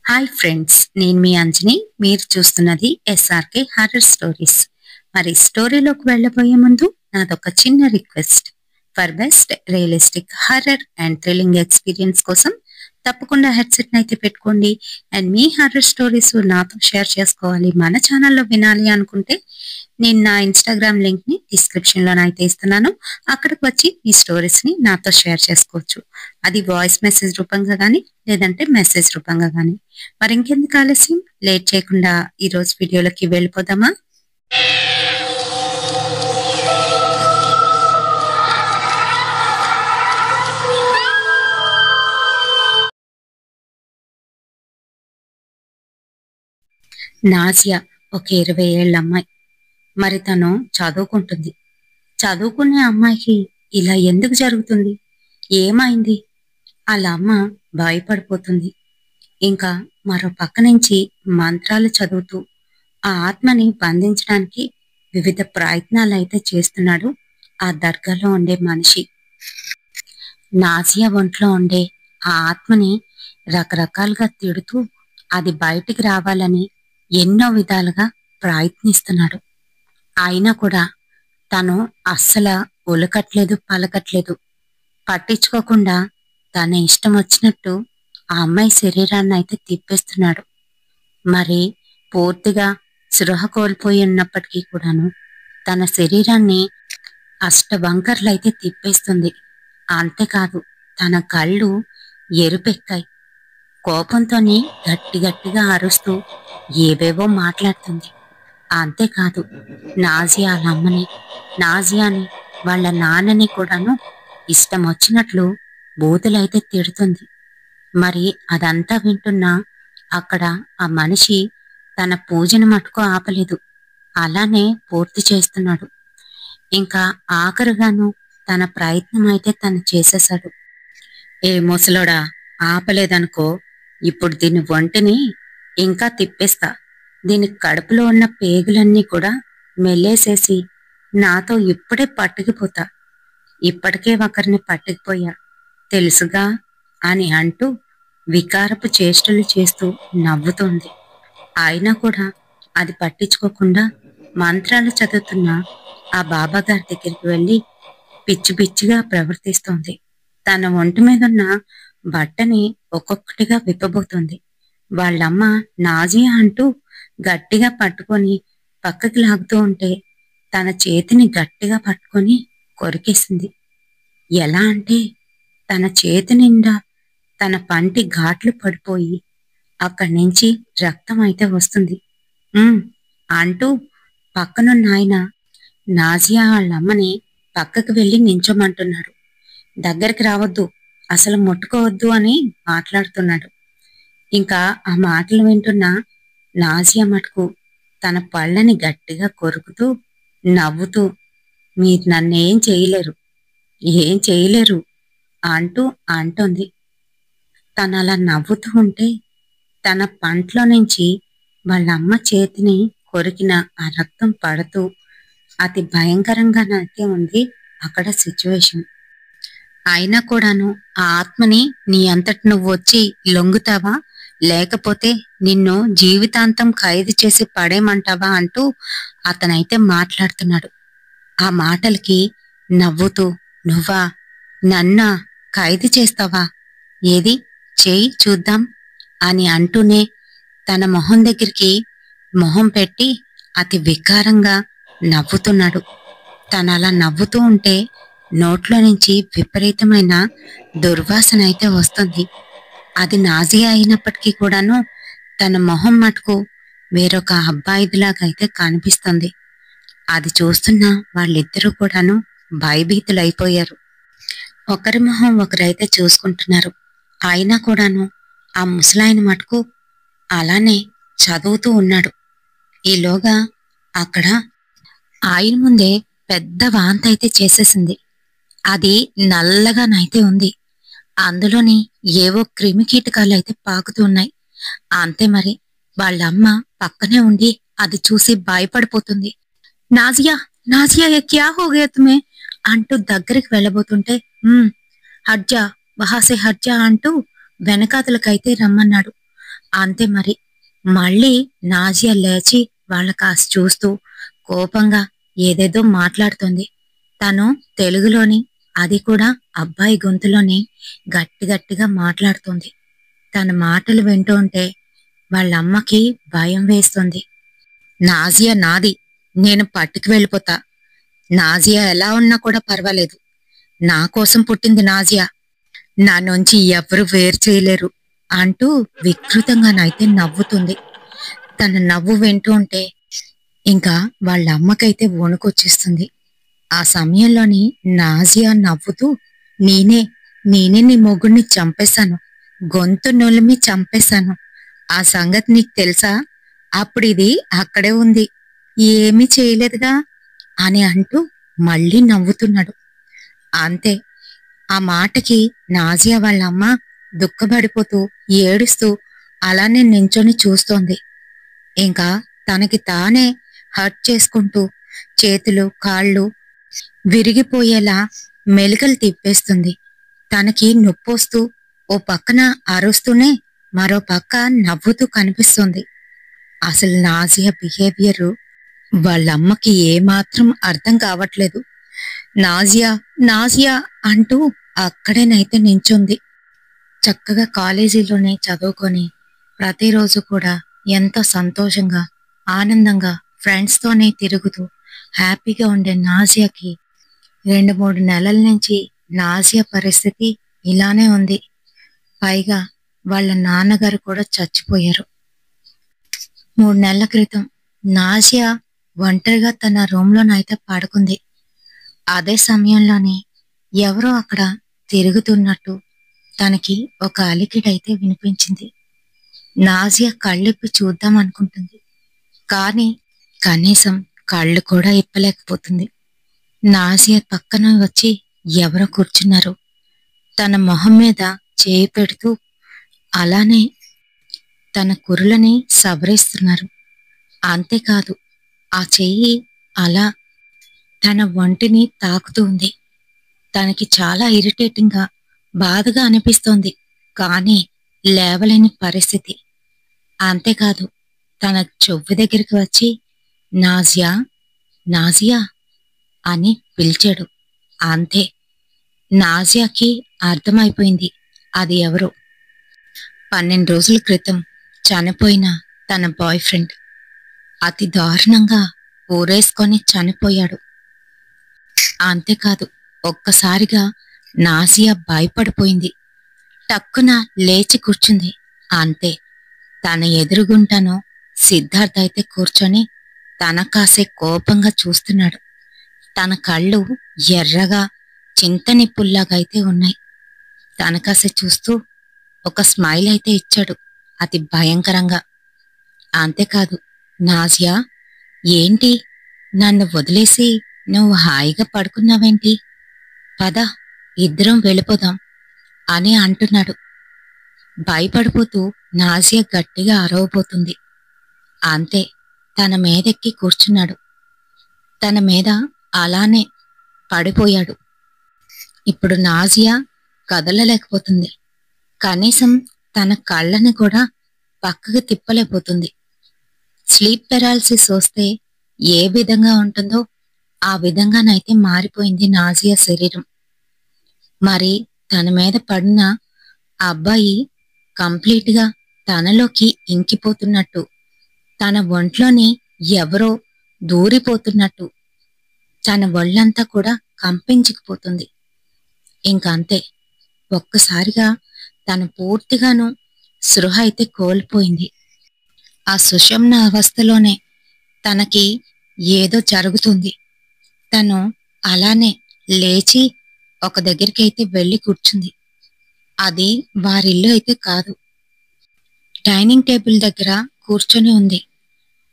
Hi friends, నేను మీ అంజని. మీరు చూస్తున్నది ఎస్ఆర్కే హారర్ స్టోరీస్. మరి స్టోరీలోకి వెళ్ళబోయే ముందు నాదొక చిన్న request. For best realistic horror and thrilling experience కోసం తప్పకుండా హెడ్సెట్ అయితే పెట్టుకోండి. అండ్ మీ హారర్ స్టోరీస్ నాతో షేర్ చేసుకోవాలి, మన ఛానల్లో వినాలి అనుకుంటే నేను నా ఇన్స్టాగ్రామ్ లింక్ ని డిస్క్రిప్షన్ లో అయితే ఇస్తున్నాను. అక్కడికి వచ్చి మీ స్టోరీస్ ని నాతో షేర్ చేసుకోవచ్చు. అది వాయిస్ మెసేజ్ రూపంగా కానీ లేదంటే మెసేజ్ రూపంగా కానీ. మరి ఇంకెందుకు ఆలస్యం, లేట్ చేయకుండా ఈ రోజు వీడియోలోకి వెళ్ళిపోదామా? నాజియా ఒక 20 ఏళ్ల అమ్మాయి. మరి తను చదువుకుంటుంది. చదువుకునే అమ్మాయికి ఇలా ఎందుకు జరుగుతుంది? ఏమైంది? వాళ్ళ అమ్మ భయపడిపోతుంది. ఇంకా మరో పక్క నుంచి మంత్రాలు చదువుతూ ఆ ఆత్మని బంధించడానికి వివిధ ప్రయత్నాలు అయితే చేస్తున్నాడు ఆ దర్గాలో ఉండే మనిషి. నాజియా ఒంట్లో ఉండే ఆ ఆత్మని రకరకాలుగా తిడుతూ అది బయటికి రావాలని ఎన్నో విధాలుగా ప్రయత్నిస్తున్నాడు. అయినా కూడా తను అస్సలు ఉలకట్లేదు, పలకట్లేదు. పట్టించుకోకుండా తన ఇష్టం వచ్చినట్టు ఆ అమ్మాయి శరీరాన్ని అయితే తిప్పేస్తున్నాడు. మరి పూర్తిగా స్పృహ కోల్పోయి ఉన్నప్పటికీ కూడాను తన శరీరాన్ని అష్టబంకర్లైతే తిప్పేస్తుంది. అంతేకాదు, తన కళ్ళు ఎరుపెక్కాయి. కోపంతోని గట్టి గట్టిగా అరుస్తూ ఏవేవో మాట్లాడుతుంది. అంతేకాదు, నాజియా వాళ్ళ అమ్మని, నాజియాని, వాళ్ళ నాన్నని కూడాను ఇష్టం వచ్చినట్లు బూతులైతే తిడుతుంది. మరి అదంతా వింటున్నా అక్కడ ఆ మనిషి తన పూజను మటుకు ఆపలేదు. అలానే పూర్తి చేస్తున్నాడు. ఇంకా ఆఖరుగాను తన ప్రయత్నం అయితే తను చేసేశాడు. ఏ ముసలోడా, ఆపలేదనుకో, ఇప్పుడు దీని ఒంటిని ఇంకా తిప్పేస్తా. దీని కడుపులో ఉన్న పేగులన్నీ కూడా మెల్లేసేసి నాతో ఇప్పుడే పట్టుకుపోతా. ఇప్పటికే ఒకరిని పట్టుకుపోయా, తెలుసుగా అని అంటూ వికారపు చేష్టలు చేస్తూ నవ్వుతోంది. అయినా కూడా అది పట్టించుకోకుండా మంత్రాలు చదువుతున్న ఆ బాబాగారి దగ్గరికి వెళ్ళి పిచ్చి పిచ్చిగా ప్రవర్తిస్తోంది. తన ఒంటి మీదున్న బట్టని ఒక్కొక్కటిగా విప్పబోతుంది. వాళ్ళమ్మ నాజియా అంటూ గట్టిగా పట్టుకొని పక్కకి లాగుతూ ఉంటే తన చేతిని గట్టిగా పట్టుకొని కొరికేసింది. ఎలా అంటే తన చేతి నిండా తన పంటి ఘాట్లు పడిపోయి అక్కడి నుంచి రక్తం అయితే వస్తుంది. అంటూ పక్కనున్న ఆయన నాజియా వాళ్ళమ్మని పక్కకు వెళ్ళి నించోమంటున్నాడు. దగ్గరికి రావద్దు, అసలు ముట్టుకోవద్దు అని మాట్లాడుతున్నాడు. ఇంకా ఆ మాటలు వింటున్న నాజియా మటుకు తన పళ్ళని గట్టిగా కొరుకుతూ నవ్వుతూ, మీరు నన్నేం చేయలేరు, ఏం చేయలేరు అంటూ అంటోంది. తను అలా నవ్వుతూ ఉంటే తన పంట్లో నుంచి వాళ్ళమ్మ చేతిని కొరికిన ఆ రక్తం పడుతూ అతి భయంకరంగానైతే ఉంది అక్కడ సిచ్యువేషన్. అయినా కూడాను ఆ ఆత్మని నీ అంతటి నువ్వు వచ్చి లొంగుతావా, లేకపోతే నిన్ను జీవితాంతం ఖైదు చేసి పడేయమంటావా అంటూ అతనైతే మాట్లాడుతున్నాడు. ఆ మాటలకి నవ్వుతూ, నువ్వా, నన్నా ఖైదు చేస్తావా, ఏది చేయి చూద్దాం అని అంటూనే తన మొహం దగ్గరికి మొహం పెట్టి అతి వికారంగా నవ్వుతున్నాడు. తను అలా నవ్వుతూ ఉంటే నోట్లో నుంచి విపరీతమైన దుర్వాసన అయితే వస్తుంది. అది నాజియా అయినప్పటికీ కూడాను తన మొహం మటుకు వేరొక అబ్బాయిదిలాగైతే కనిపిస్తుంది. అది చూస్తున్న వాళ్ళిద్దరూ కూడాను భయభీతులైపోయారు. ఒకరి మొహం ఒకరైతే చూసుకుంటున్నారు. అయినా కూడాను ఆ ముసలాయన మటుకు అలానే చదువుతూ ఉన్నాడు. ఈలోగా అక్కడ ఆయన ముందే పెద్ద వాంతి అయితే చేసేసింది. అది నల్లగానైతే ఉంది. అందులోని ఏవో క్రిమి కీటకాలు అయితే పాకుతూ ఉన్నాయి. అంతే మరి, వాళ్ళమ్మ పక్కనే ఉండి అది చూసి భయపడిపోతుంది. నాజియా, నాజియా ఏ క్యా హో గయా తుమే అంటూ దగ్గరికి వెళ్ళబోతుంటే హట్జా, వహాసే హట్జా అంటూ వెనకాతలకైతే రమ్మన్నాడు. అంతే మరి. మళ్ళీ నాజియా లేచి వాళ్ళ కాసి చూస్తూ కోపంగా ఏదేదో మాట్లాడుతుంది. తను తెలుగులోని, అది కూడా అబ్బాయి గొంతులోని గట్టి గట్టిగా మాట్లాడుతుంది. తన మాటలు వింటూ ఉంటే వాళ్ళమ్మకి భయం వేస్తుంది. నాజియా నాది, నేను పట్టుకు వెళ్ళిపోతా. నాజియా ఎలా ఉన్నా కూడా పర్వాలేదు. నా కోసం పుట్టింది నాజియా. నా నుంచి ఎవరు వేరు చేయలేరు అంటూ వికృతంగానైతే నవ్వుతుంది. తన నవ్వు వింటూ ఉంటే ఇంకా వాళ్ళ అమ్మకైతే వణుకొచ్చేస్తుంది. ఆ సమయంలోని నాజియా నవ్వుతూ, నేనే నేనే నీ మొగుడిని చంపేశాను, గొంతు నులిమి చంపేశాను. ఆ సంగతి నీకు తెలుసా? అప్పుడు ఇది అక్కడే ఉంది, ఏమీ చేయలేదుగా అని అంటూ మళ్ళీ నవ్వుతున్నాడు. అంతే. ఆ మాటకి నాజియా వాళ్ళమ్మ దుఃఖపడిపోతూ ఏడుస్తూ అలానే నించొని చూస్తోంది. ఇంకా తనకి తానే హర్ట్ చేసుకుంటూ చేతులు కాళ్ళు విరిగిపోయేలా మెలికలు తిప్పేస్తుంది. తనకి నొప్పొస్తూ ఓ పక్కన అరుస్తూనే మరో పక్క నవ్వుతూ కనిపిస్తుంది. అసలు నాజియా బిహేవియర్ వాళ్ళమ్మకి ఏమాత్రం అర్థం కావట్లేదు. నాజియా నాజియా అంటూ అక్కడేనైతే నించుంది. చక్కగా కాలేజీలోనే చదువుకొని ప్రతిరోజు కూడా ఎంతో సంతోషంగా ఆనందంగా ఫ్రెండ్స్తోనే తిరుగుతూ హ్యాపీగా ఉండే నాజియాకి 2-3 నెలల నుంచి నాజియా పరిస్థితి ఇలానే ఉంది. పైగా వాళ్ళ నాన్నగారు కూడా చచ్చిపోయారు. 3 నెలల క్రితం నాజియా ఒంటరిగా తన రూమ్లోనైతే పడుకుంది. అదే సమయంలోనే ఎవరో అక్కడ తిరుగుతున్నట్టు తనకి ఒక అలికిడైతే వినిపించింది. నాజియా కళ్ళిప్పి చూద్దాం అనుకుంటుంది. కానీ కనీసం కళ్ళు కూడా ఇప్పలేకపోతుంది. నాజియా పక్కన వచ్చి ఎవరో కూర్చున్నారు. తన మొహం మీద చేయి పెడుతూ అలానే తన కురులని సవరిస్తున్నారు. అంతేకాదు, ఆ చెయ్యి అలా తన ఒంటిని తాకుతూ ఉంది. తనకి చాలా ఇరిటేటింగ్ గా బాధగా అనిపిస్తోంది. కానీ లేవలేని పరిస్థితి. అంతేకాదు, తన చెవి దగ్గరికి వచ్చి నాజియా నాజియా అని పిలిచాడు. అంతే. నాజియాకి అర్థమైపోయింది అది ఎవరో. 12 రోజుల క్రితం చనిపోయిన తన బాయ్ ఫ్రెండ్ అతి దారుణంగా ఊరేసుకొని చనిపోయాడు. అంతేకాదు, ఒక్కసారిగా నాజియా భయపడిపోయింది. టక్కున లేచి కూర్చుంది. అంతే. తన ఎదురుగుంటాను సిద్ధార్థ్ అయితే కూర్చొని తన కాసే కోపంగా చూస్తున్నాడు. తన కళ్ళు ఎర్రగా చింతనిప్పుల్లాగా అయితే ఉన్నాయి. తన కాసే చూస్తూ ఒక స్మైల్ అయితే ఇచ్చాడు అతి భయంకరంగా. అంతేకాదు, నాజియా, ఏంటి నన్ను వదిలేసి నువ్వు హాయిగా పడుకున్నావేంటి? పద, ఇద్దరం వెళ్ళిపోదాం అని అంటున్నాడు. భయపడిపోతూ నాజియా గట్టిగా అరవబోతుంది. అంతే. తన మీదెక్కి కూర్చున్నాడు. తన మీద అలానే పడిపోయాడు. ఇప్పుడు నాజియా కదలలేకపోతుంది. కనీసం తన కళ్ళని కూడా పక్కకు తిప్పలేకపోతుంది. స్లీప్ పెరాలసిస్ వస్తే ఏ విధంగా ఉంటుందో ఆ విధంగానైతే మారిపోయింది నాజియా శరీరం. మరి తన మీద పడిన ఆ అబ్బాయి కంప్లీట్ గా తనలోకి ఇంకిపోతున్నట్టు, తన ఒంట్లోని ఎవరో దూరిపోతున్నట్టు తన ఒళ్ళంతా కూడా కంపించుకుపోతుంది. ఇంకంతే. ఒక్కసారిగా తను పూర్తిగాను స్పృహ అయితే కోల్పోయింది. ఆ సుషుమ్న అవస్థలోనే తనకి ఏదో జరుగుతుంది. తను అలానే లేచి ఒక దగ్గరికి అయితే వెళ్ళి కూర్చుంది. అది వారిల్లు అయితే కాదు. డైనింగ్ టేబుల్ దగ్గర కూర్చొని ఉంది.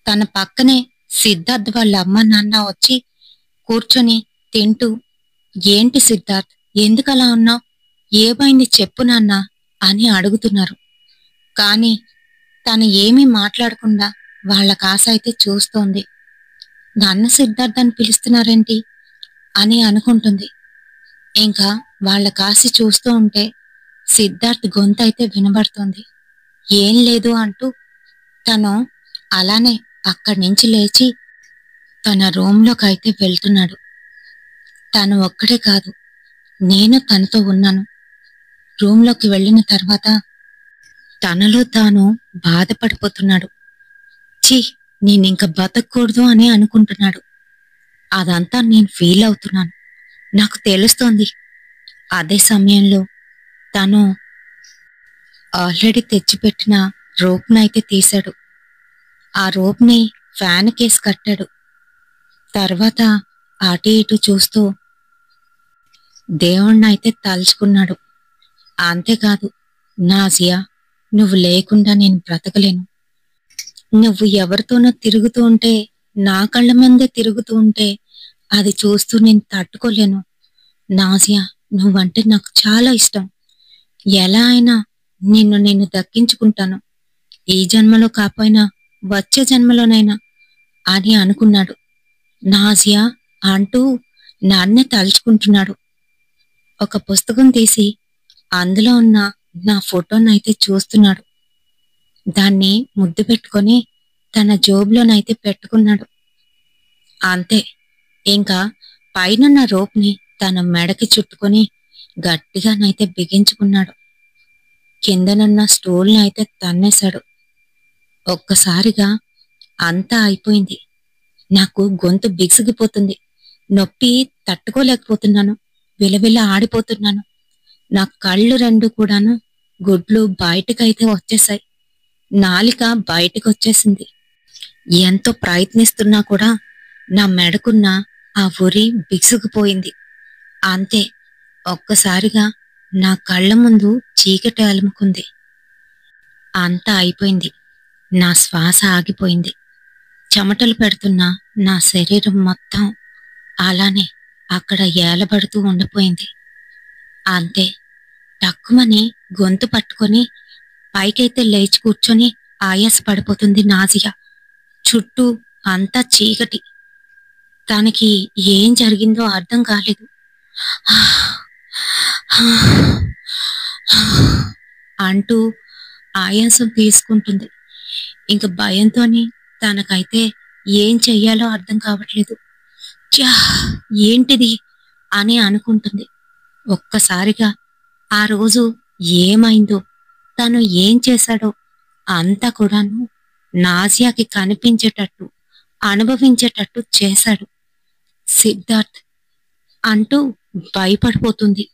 తన పక్కనే సిద్ధార్థ్ వాళ్ళ అమ్మ నాన్న వచ్చి కూర్చొని తింటూ, ఏంటి సిద్ధార్థ్, ఎందుకలా ఉన్నావు, ఏమైంది చెప్పు నాన్న అని అడుగుతున్నారు. కానీ తను ఏమీ మాట్లాడకుండా వాళ్ళ కాస అయితే చూస్తోంది. నన్ను సిద్ధార్థ్ అని పిలుస్తున్నారేంటి అని అనుకుంటుంది. ఇంకా వాళ్ళ కాసి చూస్తూ ఉంటే సిద్ధార్థ్ గొంతు అయితే వినబడుతోంది. ఏం లేదు అంటూ తను అలానే అక్కడి నుంచి లేచి తన రూంలోకి అయితే వెళ్తున్నాడు. తను ఒక్కడే కాదు, నేను తనతో ఉన్నాను. రూంలోకి వెళ్ళిన తర్వాత తనలో తాను బాధపడిపోతున్నాడు. ఛీ, నేనింక బతకూడదు అని అనుకుంటున్నాడు. అదంతా నేను ఫీల్ అవుతున్నాను, నాకు తెలుస్తోంది. అదే సమయంలో తను ఆల్రెడీ తెచ్చిపెట్టిన రోప్నైతే తీశాడు. ఆ రోప్ని ఫ్యాన్ కేసి కట్టాడు. తర్వాత అటు ఇటు చూస్తూ దేవుణ్ణైతే తలుచుకున్నాడు. అంతేకాదు, నాజియా, నువ్వు లేకుండా నేను బ్రతకలేను. నువ్వు ఎవరితోనో తిరుగుతూ ఉంటే, నా కళ్ళ ముందే తిరుగుతూ ఉంటే అది చూస్తూ నేను తట్టుకోలేను. నాజియా, నువ్వంటే నాకు చాలా ఇష్టం. ఎలా అయినా నిన్ను దక్కించుకుంటాను, ఈ జన్మలో కాపోయినా వచ్చే జన్మలోనైనా అని అనుకున్నాడు. నాజియా అంటూ నన్నే తలుచుకుంటున్నాడు. ఒక పుస్తకం తీసి అందులో ఉన్న నా ఫోటోనైతే చూస్తున్నాడు. దాన్ని ముద్దు పెట్టుకొని తన జోబులోనైతే పెట్టుకున్నాడు. అంతే, ఇంకా పైనున్న రోప్ని తన మెడకి చుట్టుకొని గట్టిగానైతే బిగించుకున్నాడు. కిందనున్న స్టూల్ని అయితే తన్నేశాడు. ఒక్కసారిగా అంతా అయిపోయింది. నాకు గొంతు బిగిసిగిపోతుంది, నొప్పి తట్టుకోలేకపోతున్నాను, విలవిల ఆడిపోతున్నాను. నా కళ్ళు రెండు కూడాను గుడ్లు బయటకైతే వచ్చేశాయి. నాలిక బయటకొచ్చేసింది. ఎంతో ప్రయత్నిస్తున్నా కూడా నా మెడకున్న ఆ ఉరి బిగుసుకుపోయింది. అంతే, ఒక్కసారిగా నా కళ్ళ ముందు చీకటి అలుముకుంది. అంతా అయిపోయింది. నా శ్వాస ఆగిపోయింది. చెమటలు పెడుతున్న నా శరీరం మొత్తం అలానే అక్కడ ఏలబడుతూ ఉండిపోయింది. అంతే, టక్కుమని గొంతు పట్టుకొని పైకైతే లేచి కూర్చొని ఆయాస పడిపోతుంది నాజియా. చుట్టూ అంతా చీకటి. తనకి ఏం జరిగిందో అర్థం కాలేదు. అంటూ ఆయాసం తీసుకుంటుంది. ఇంక భయంతోని తనకైతే ఏం చెయ్యాలో అర్థం కావట్లేదు. ఏంటిది అని అనుకుంటుంది. ఒక్కసారిగా ఆ రోజు ఏమైందో, తను ఏం చేశాడో అంతా కూడాను నాజియాకి కనిపించేటట్టు, అనుభవించేటట్టు చేశాడు. సిద్ధార్థ్ అంటూ భయపడిపోతుంది.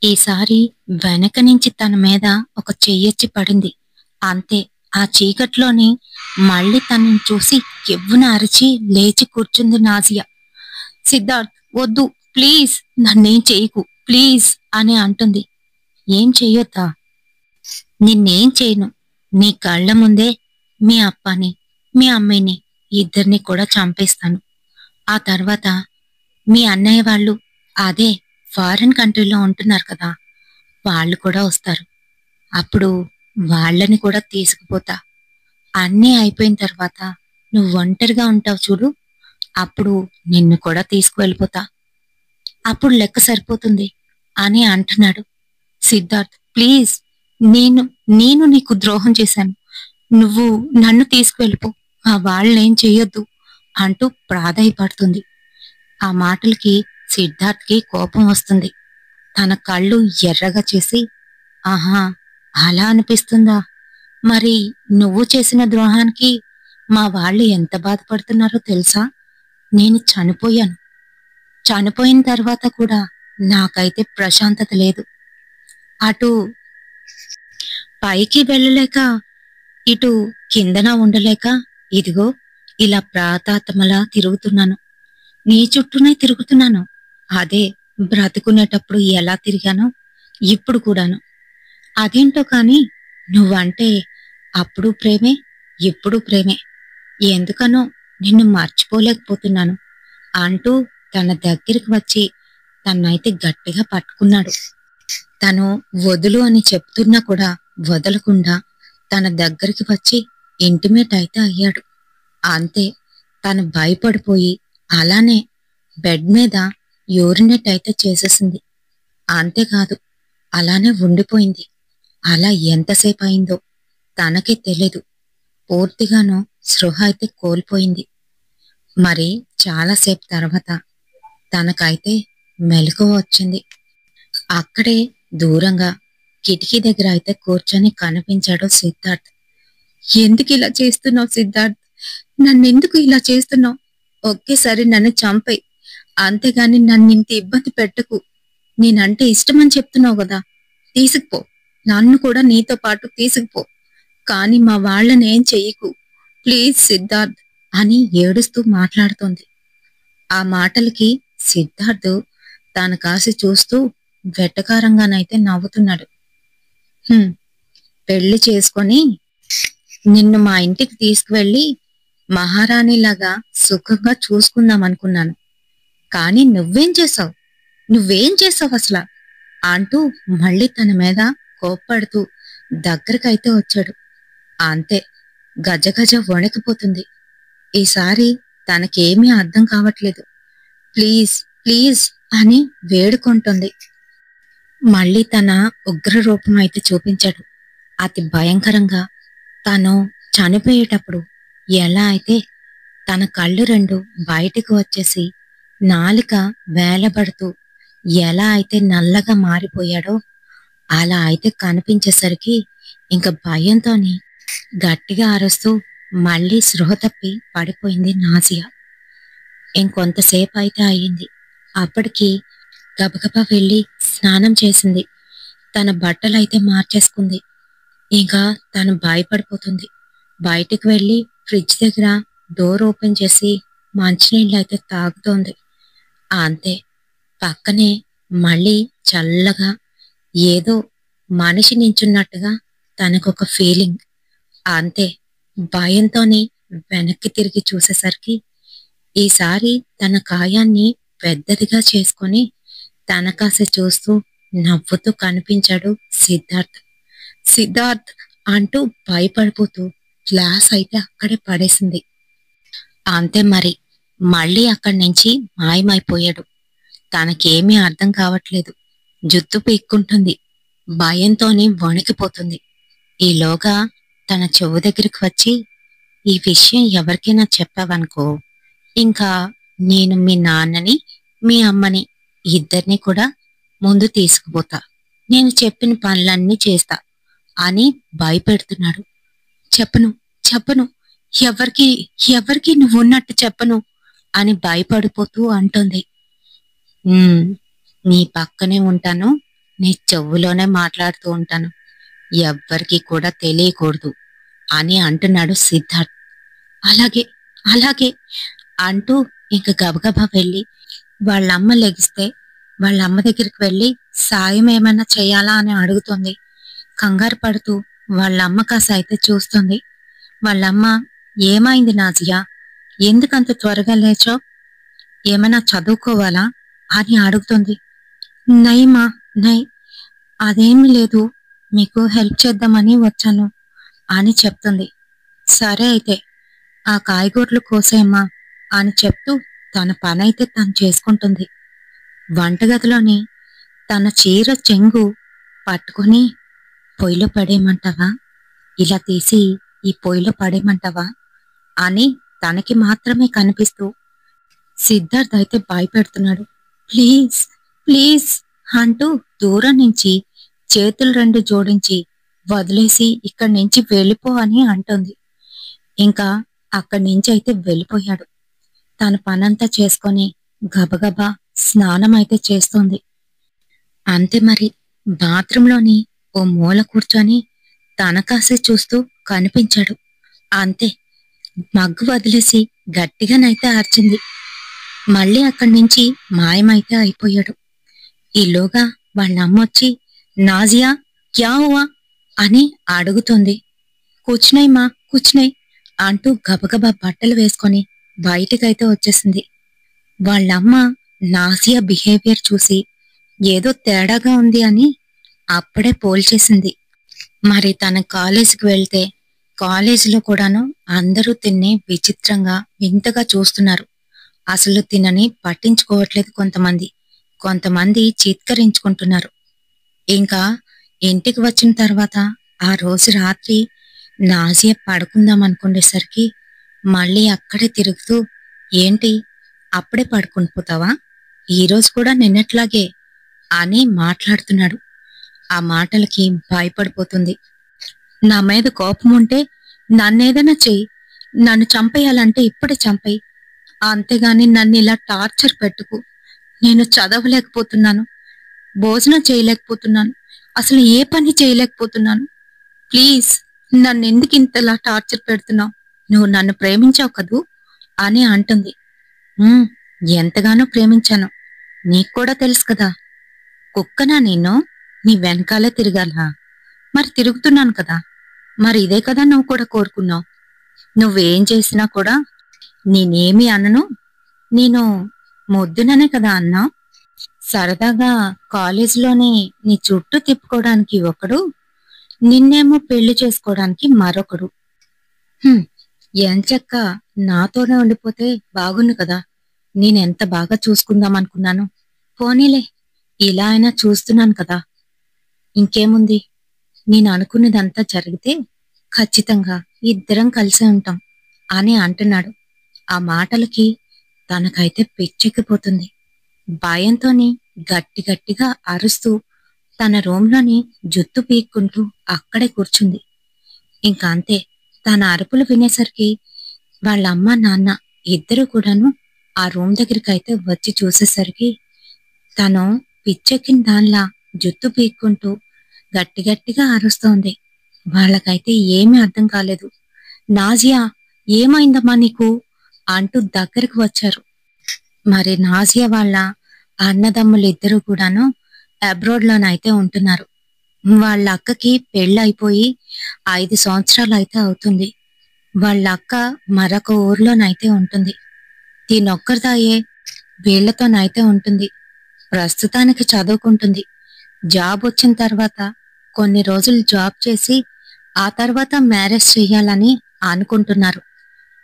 ఈసారి వెనక నుంచి తన మీద ఒక చెయ్యొచ్చి పడింది. అంతే, ఆ చీకట్లోని మళ్ళీ తనని చూసి ఎవ్వున అరిచి లేచి కూర్చుంది నాజియా. సిద్ధార్థ్, వద్దు, ప్లీజ్ నన్నేం చెయ్యకు, ప్లీజ్ అని అంటుంది. ఏం చెయ్యొద్దా? నిన్నేం చేయను. నీ కళ్ళ ముందే మీ అప్పని, మీ అమ్మని, ఇద్దరిని కూడా చంపేస్తాను. ఆ తర్వాత మీ అన్నయ్య వాళ్ళు అదే ఫారిన్ కంట్రీలో ఉంటున్నారు కదా, వాళ్ళు కూడా వస్తారు. అప్పుడు వాళ్ళని కూడా తీసుకుపోతా. అన్నీ అయిపోయిన తర్వాత నువ్వు ఒంటరిగా ఉంటావు చూడు, అప్పుడు నిన్ను కూడా తీసుకువెళ్ళిపోతా. అప్పుడు లెక్క సరిపోతుంది అని అంటున్నాడు. సిద్ధార్థ్, ప్లీజ్, నేను నేను నీకు ద్రోహం చేశాను, నువ్వు నన్ను తీసుకువెళ్ళిపో, ఆ వాళ్ళనేం చెయ్యొద్దు అంటూ ప్రాధేయపడుతుంది. ఆ మాటలకి సిద్ధార్థ్కి కోపం వస్తుంది. తన కళ్ళు ఎర్రగా చేసి, ఆహా, అలా అనిపిస్తుందా? మరి నువ్వు చేసిన ద్రోహానికి మా వాళ్ళు ఎంత బాధపడుతున్నారో తెలుసా? నేను చనిపోయాను. చనిపోయిన తర్వాత కూడా నాకైతే ప్రశాంతత లేదు. అటు పైకి వెళ్ళలేక, ఇటు కిందన ఉండలేక, ఇదిగో ఇలా ప్రాతాత్మలా తిరుగుతున్నాను. నీ చుట్టూనే తిరుగుతున్నాను. అదే బ్రతుకునేటప్పుడు ఎలా తిరిగానో ఇప్పుడు కూడాను. అదేంటో కాని నువ్వంటే అప్పుడు ప్రేమే, ఇప్పుడు ప్రేమే. ఎందుకనో నిన్ను మర్చిపోలేకపోతున్నాను అంటూ తన దగ్గరికి వచ్చి తన్నైతే గట్టిగా పట్టుకున్నాడు. తను వదులు అని చెప్తున్నా కూడా వదలకుండా తన దగ్గరికి వచ్చి ఇంటిమేట్ అయితే అయ్యాడు. అంతే, తను భయపడిపోయి అలానే బెడ్ మీద యూరినేట్ అయితే చేసేసింది. అంతేకాదు, అలానే ఉండిపోయింది. అలా ఎంతసేపు అయిందో తనకే తెలీదు, పూర్తిగాను స్పృహ అయితే కోల్పోయింది. మరి చాలాసేపు తర్వాత తనకైతే మెలకువ వచ్చింది. అక్కడే దూరంగా కిటికీ దగ్గర అయితే కూర్చొని కనిపించాడు సిద్ధార్థ్. ఎందుకు ఇలా చేస్తున్నావు సిద్ధార్థ్? నన్నెందుకు ఇలా చేస్తున్నావు? ఒకేసారి నన్ను చంపేయ్, అంతేగాని నన్ను ఇంత ఇబ్బంది పెట్టకు. నేనంటే ఇష్టమని చెప్తున్నావు కదా, తీసుకుపో, నన్ను కూడా నీతో పాటు తీసుకుపో, కానీ మా వాళ్ళనేం చెయ్యకు ప్లీజ్ సిద్ధార్థ్ అని ఏడుస్తూ మాట్లాడుతోంది. ఆ మాటలకి సిద్ధార్థ్ తాను కాసి చూస్తూ వెటకారంగానైతే నవ్వుతున్నాడు. పెళ్లి చేసుకొని నిన్ను మా ఇంటికి తీసుకువెళ్ళి మహారాణిలాగా సుఖంగా చూసుకుందాం అనుకున్నాను, కానీ నువ్వేం చేసావు అసలు అంటూ మళ్ళీ తన మీద కోప్పడుతూ దగ్గరకైతే వచ్చాడు. అంతే, గజగజ వణికిపోతుంది. ఈసారి తనకేమీ అర్థం కావట్లేదు. ప్లీజ్ ప్లీజ్ అని వేడుకుంటుంది. మళ్ళీ తన ఉగ్ర రూపం అయితే చూపించాడు. అతి భయంకరంగా తను చనిపోయేటప్పుడు ఎలా అయితే తన కళ్ళు రెండు బయటకు వచ్చేసి నాలిక వేలబడుతూ ఎలా అయితే నల్లగా మారిపోయాడో అలా అయితే కనిపించేసరికి ఇంక భయంతోని గట్టిగా అరుస్తూ మళ్ళీ స్పృహ తప్పి పడిపోయింది నాజియా. ఇంకొంతసేపు అయితే అయ్యింది. అప్పటికి గబగబా వెళ్ళి స్నానం చేసింది. తన బట్టలైతే మార్చేసుకుంది. ఇంకా తను భయపడిపోతుంది. బయటికి వెళ్ళి ఫ్రిడ్జ్ దగ్గర డోర్ ఓపెన్ చేసి మంచినీళ్ళు అయితే తాగుతోంది. అంతే, పక్కనే మళ్ళీ చల్లగా ఏదో మనిషి నించున్నట్టుగా తనకొక ఫీలింగ్. అంతే, భయంతోనే వెనక్కి తిరిగి చూసేసరికి ఈసారి తన కాయాన్ని పెద్దదిగా చేసుకొని తన కాసి చూస్తూ నవ్వుతూ కనిపించాడు సిద్ధార్థ్. సిద్ధార్థ్ అంటూ భయపడిపోతూ గ్లాస్ అయితే అక్కడే పడేసింది. అంతే, మరి మళ్ళీ అక్కడి నుంచి మాయమైపోయాడు. తనకేమీ అర్థం కావట్లేదు. జుత్తు పీక్కుంటుంది, భయంతోనే వణికిపోతుంది. ఈలోగా తన చెవు దగ్గరికి వచ్చి, ఈ విషయం ఎవరికైనా చెప్పావనుకో, ఇంకా నేను మీ నాన్నని మీ అమ్మని ఇద్దరిని కూడా ముందు తీసుకుపోతా, నేను చెప్పిన పనులన్నీ చేస్తా అని భయపెడుతున్నాడు. చెప్పను చెప్పను, ఎవరికి నువ్వున్నట్టు చెప్పను అని భయపడిపోతూ అంటుంది. నీ పక్కనే ఉంటాను, నీ చెవులోనే మాట్లాడుతూ ఉంటాను, ఎవ్వరికి కూడా తెలియకూడదు అని అంటున్నాడు సిద్ధార్థ్. అలాగే అలాగే అంటూ ఇంక గబగబా వెళ్ళి వాళ్ళమ్మ లెగిస్తే వాళ్ళమ్మ దగ్గరికి వెళ్ళి సాయం ఏమైనా చేయాలా అని అడుగుతుంది. కంగారు పడుతూ వాళ్ళమ్మ కాస్త అయితే చూస్తుంది. వాళ్ళమ్మ, ఏమైంది నాజియా, ఎందుకంత త్వరగా లేచో, ఏమైనా చదువుకోవాలా అని అడుగుతుంది. నయమా నయ్, అదేమీ లేదు, మీకు హెల్ప్ చేద్దామని వచ్చాను అని చెప్తుంది. సరే అయితే ఆ కాయగూరలు కోసేయమ్మా అని చెప్తూ తన పని అయితే తను చేసుకుంటుంది. వంటగదిలోని తన చీర చెంగు పట్టుకుని, పొయ్యిలో పడేయమంటావా, ఇలా తీసి ఈ పొయ్యిలో పడేయమంటావా అని తనకి మాత్రమే కనిపిస్తూ సిద్ధార్థ్ అయితే భయపెడుతున్నాడు. ప్లీజ్ ప్లీజ్ అంటూ దూరం నుంచి చేతులు రెండు జోడించి వదిలేసి ఇక్కడి నుంచి వెళ్ళిపో అని అంటుంది. ఇంకా అక్కడి నుంచి అయితే వెళ్ళిపోయాడు. తన పనంతా చేసుకొని గబగబా స్నానం అయితే చేస్తోంది. అంతే, మరి బాత్రూంలోని ఓ మూల కూర్చొని తన కాసే చూస్తూ కనిపించాడు. అంతే, మగ్గు వదిలేసి గట్టిగానైతే అరిచింది. మళ్ళీ అక్కడి నుంచి మాయమైతే అయిపోయాడు. ఈలోగా వాళ్ళ అమ్మొచ్చి, నాజియా క్యా హువా అని అడుగుతుంది. కూర్చున్నాయి మా కూర్చున్నాయి అంటూ గబగబా బట్టలు వేసుకొని బయటకైతే వచ్చేసింది. వాళ్ళమ్మ నాజియా బిహేవియర్ చూసి ఏదో తేడాగా ఉంది అని అప్పుడే పోల్చేసింది. మరి తన కాలేజీకి వెళ్తే కాలేజీలో కూడాను అందరూ తిన్ని విచిత్రంగా వింతగా చూస్తున్నారు. అసలు తినని పట్టించుకోవట్లేదు కొంతమంది చీత్కరించుకుంటున్నారు. ఇంకా ఇంటికి వచ్చిన తర్వాత ఆ రోజు రాత్రి నాజియా పడుకుందాం అనుకునేసరికి మళ్ళీ అక్కడే తిరుగుతూ, ఏంటి అప్పుడే పడుకుని పోతావా? ఈరోజు కూడా నిన్నట్లాగే అని మాట్లాడుతున్నాడు. ఆ మాటలకి భయపడిపోతుంది. నా మీద కోపం ఉంటే నన్నేదైనా చెయ్యి, నన్ను చంపేయాలంటే ఇప్పుడే చంపేయి, అంతేగాని నన్ను ఇలా టార్చర్ పెట్టుకు. నేను చదవలేకపోతున్నాను, భోజనం చేయలేకపోతున్నాను, అసలు ఏ పని చేయలేకపోతున్నాను. ప్లీజ్ నన్ను ఎందుకు ఇంతలా టార్చర్ పెడుతున్నావు? నువ్వు నన్ను ప్రేమించావు కదూ అని అంటుంది. "ఉమ్, ఎంతగానో ప్రేమించాను, నీకు కూడా తెలుసు కదా. కుక్కనా నేను నీ వెనకాలే తిరగాల? మరి తిరుగుతున్నాను కదా. మరి ఇదే కదా నువ్వు కూడా కోరుకున్నావు. నువ్వేం చేసినా కూడా నేనేమి అనను. నేను మొద్దుననే కదా అన్నా. సరదాగా కాలేజీలోని నీ చుట్టూ తిప్పుకోవడానికి ఒకడు, నిన్నేమో పెళ్లి చేసుకోవడానికి మరొకడు. హ్మ్, ఎంచక్క నాతోనే ఉండిపోతే బాగుండు కదా. నేనెంత బాగా చూసుకుందాం అనుకున్నాను. పోనీలే, ఇలా అయినా చూస్తున్నాను కదా. ఇంకేముంది, నేను అనుకున్నదంతా జరిగితే ఖచ్చితంగా ఇద్దరం కలిసే ఉంటాం అని అంటున్నాడు. ఆ మాటలకి తనకైతే పిచ్చెక్కిపోతుంది. భయంతోని గట్టి గట్టిగా అరుస్తూ తన రూంలోని జుత్తు పీక్కుంటూ అక్కడే కూర్చుంది. ఇంకా అంతే, తన అరుపులు వినేసరికి వాళ్ళ అమ్మ నాన్న ఇద్దరు కూడాను ఆ రూమ్ దగ్గరికైతే వచ్చి చూసేసరికి తను పిచ్చెక్కిన దానిలా జుత్తు పీక్కుంటూ గట్టి గట్టిగా అరుస్తోంది. వాళ్ళకైతే ఏమీ అర్థం కాలేదు. నాజియా, ఏమైందమ్మా నీకు అంటూ దగ్గరికి వచ్చారు. మరి నాజియా వాళ్ళ అన్నదమ్ములిద్దరూ కూడాను అబ్రాడ్ లోనైతే ఉంటున్నారు. వాళ్ళ అక్కకి పెళ్ళైపోయి 5 సంవత్సరాలైతే అవుతుంది. వాళ్ళ అక్క మరొక ఊర్లోనైతే ఉంటుంది. దీనొక్కరిదాయే వీళ్లతోనైతే ఉంటుంది. ప్రస్తుతానికి చదువుకుంటుంది. జాబ్ వచ్చిన తర్వాత కొన్ని రోజులు జాబ్ చేసి ఆ తర్వాత మ్యారేజ్ చెయ్యాలని అనుకుంటున్నారు.